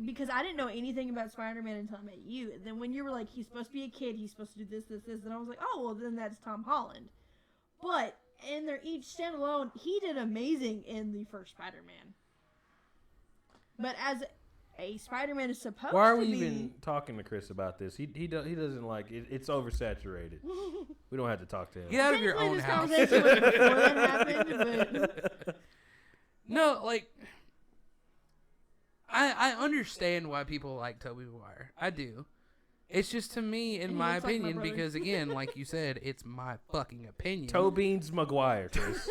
because I didn't know anything about Spider-Man until I met you. Then when you were like, he's supposed to be a kid, he's supposed to do this, and I was like, oh, well, then that's Tom Holland. But in their each standalone, he did amazing in the first Spider-Man. But as a Spider-Man is supposed Why are to we be... even talking to Chris about this? He doesn't like it. It's oversaturated. We don't have to talk to him. Get out of your own this house. conversation was before that happened, but... No, like, I understand why people like Tobey Maguire. I do. It's just, to me, in He my looks like my opinion, brother. because, again, like you said, it's my fucking opinion. Tobey's Maguire, Chris.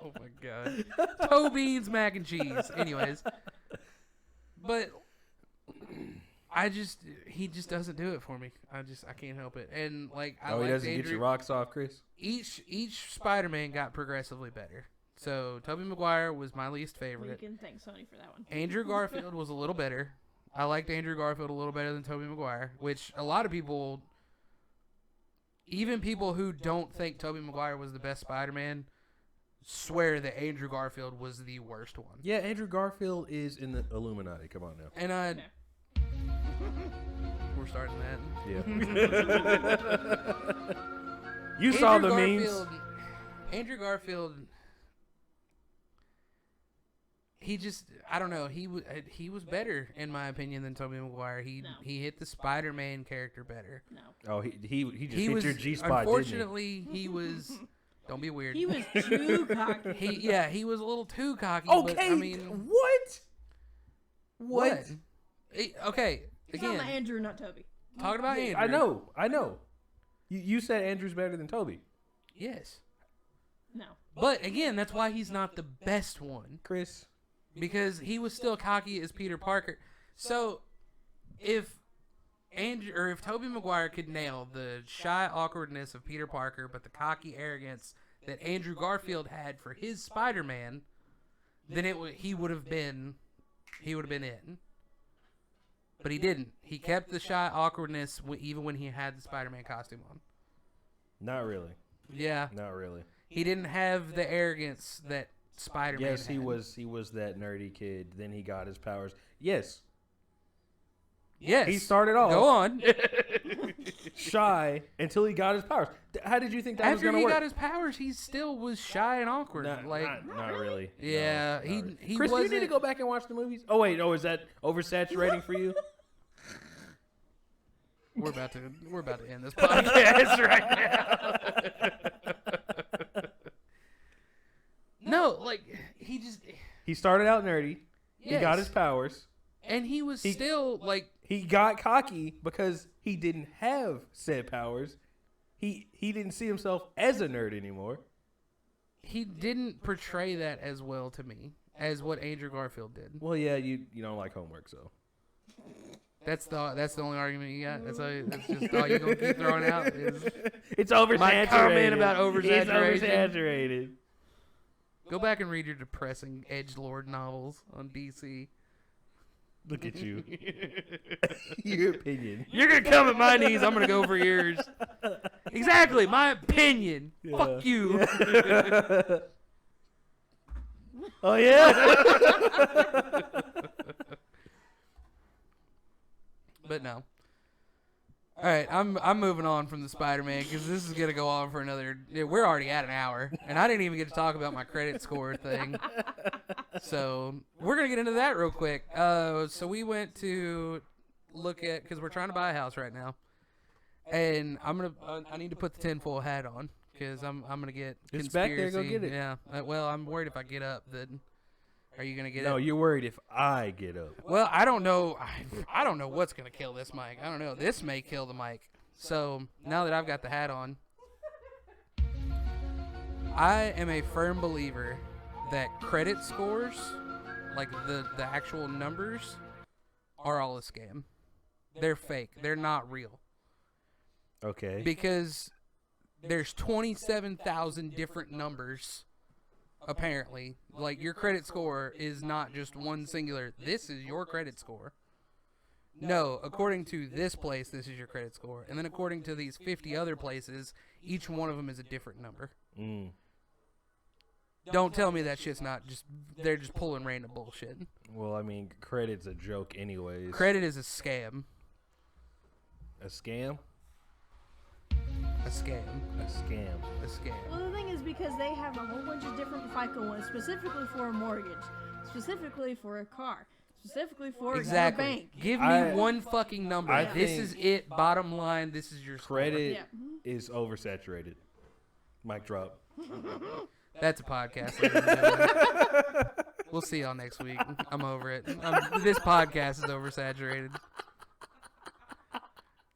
Oh, my God. Tobey's mac and cheese. Anyways. But he just doesn't do it for me. I can't help it. And, like, I He doesn't get your rocks off, Chris? Each Spider-Man got progressively better. So, Tobey Maguire was my least You favorite. can thank Sony for that one. Andrew Garfield was a little better. I liked Andrew Garfield a little better than Tobey Maguire, which a lot of people, even people who don't think Tobey Maguire was the best Spider-Man, swear that Andrew Garfield was the worst one. Yeah, Andrew Garfield is in the Illuminati. Come on now. And we're starting that. Yeah. You saw the memes. Andrew Garfield, I don't know. He was better in my opinion than Tobey Maguire. He hit the Spider-Man character better. No. Oh, he just hit your G spot. Unfortunately, he was. Don't be weird. He was too cocky. He was a little too cocky. Okay. But, I mean, what? Okay. You're talking Again, about Andrew, not Toby. talking about Andrew. I know. You said Andrew's better than Toby. Yes. No. But again, that's why he's not the best one. Chris. Because he was still cocky as Peter Parker. So, if Tobey Maguire could nail the shy awkwardness of Peter Parker, but the cocky arrogance that Andrew Garfield had for his Spider-Man, then he would have been in. But he didn't. He kept the shy awkwardness even when he had the Spider-Man costume on. Not really. Yeah. Not really. He didn't have the arrogance that Spider-Man Yes, he had. was that nerdy kid. Then he got his powers. Yes. Yes. He started off Go on. shy until he got his powers. How did you think that was After going to he work? got his powers, he still was shy and awkward. Not really. Yeah, No, he not really. Chris, you wasn't. need to go back and watch the movies. Oh wait, is that oversaturating for you? We're about to end this podcast right now. No, like He started out nerdy. He got Yes. his powers. and he was still like He got cocky because he didn't have said powers. He didn't see himself as a nerd anymore. he didn't portray that as well to me as what Andrew Garfield did. Well, yeah, you don't like homework, so. That's the only argument you got. That's just all you gonna keep throwing out is It's oversaturated. my comment about It's oversaturation. oversaturated. Go back and read your depressing edgelord novels on DC. Look at you. Your opinion. You're gonna come at my knees. I'm gonna go for yours. Exactly, my opinion. Yeah. Fuck you. Yeah. Oh yeah. But no. All right, I'm moving on from the Spider-Man because this is gonna go on for another. We're already at an hour, and I didn't even get to talk about my credit score thing. So we're gonna get into that real quick. So we went to look at because we're trying to buy a house right now, and I need to put the tinfoil hat on because I'm gonna get It's conspiracy. back there, go get it. Yeah. Well, I'm worried if I get up, then are you gonna get No, it? you're worried if I get up. Well, I don't know. I don't know what's gonna kill this mic. I don't know. This may kill the mic. So now that I've got the hat on, I am a firm believer that credit scores like the actual numbers are all a scam. They're fake. They're not real. Okay. Because there's 27,000 different numbers, apparently. Like, your credit score is not just one singular, this is your credit score. No, according to this place, this is your credit score. And then according to these 50 other places, each one of them is a different number. Mm. Don't tell me that shit's not just, they're just pulling random bullshit. Well, I mean, credit's a joke anyways. Credit is a scam. A scam? A scam. A scam. A scam. Well, the thing is because they have a whole bunch of different FICO ones, specifically for a mortgage, specifically for a car, specifically for Exactly. your bank. Give me one fucking number. I This think is it. Bottom line, this is your score. Credit Yeah. is oversaturated. Mic drop. That's a podcast. ladies and gentlemen. We'll see y'all next week. I'm over it. This podcast is oversaturated.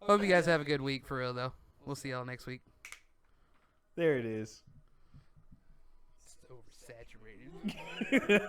Hope you guys have a good week for real, though. We'll see y'all next week. There it is. It's oversaturated.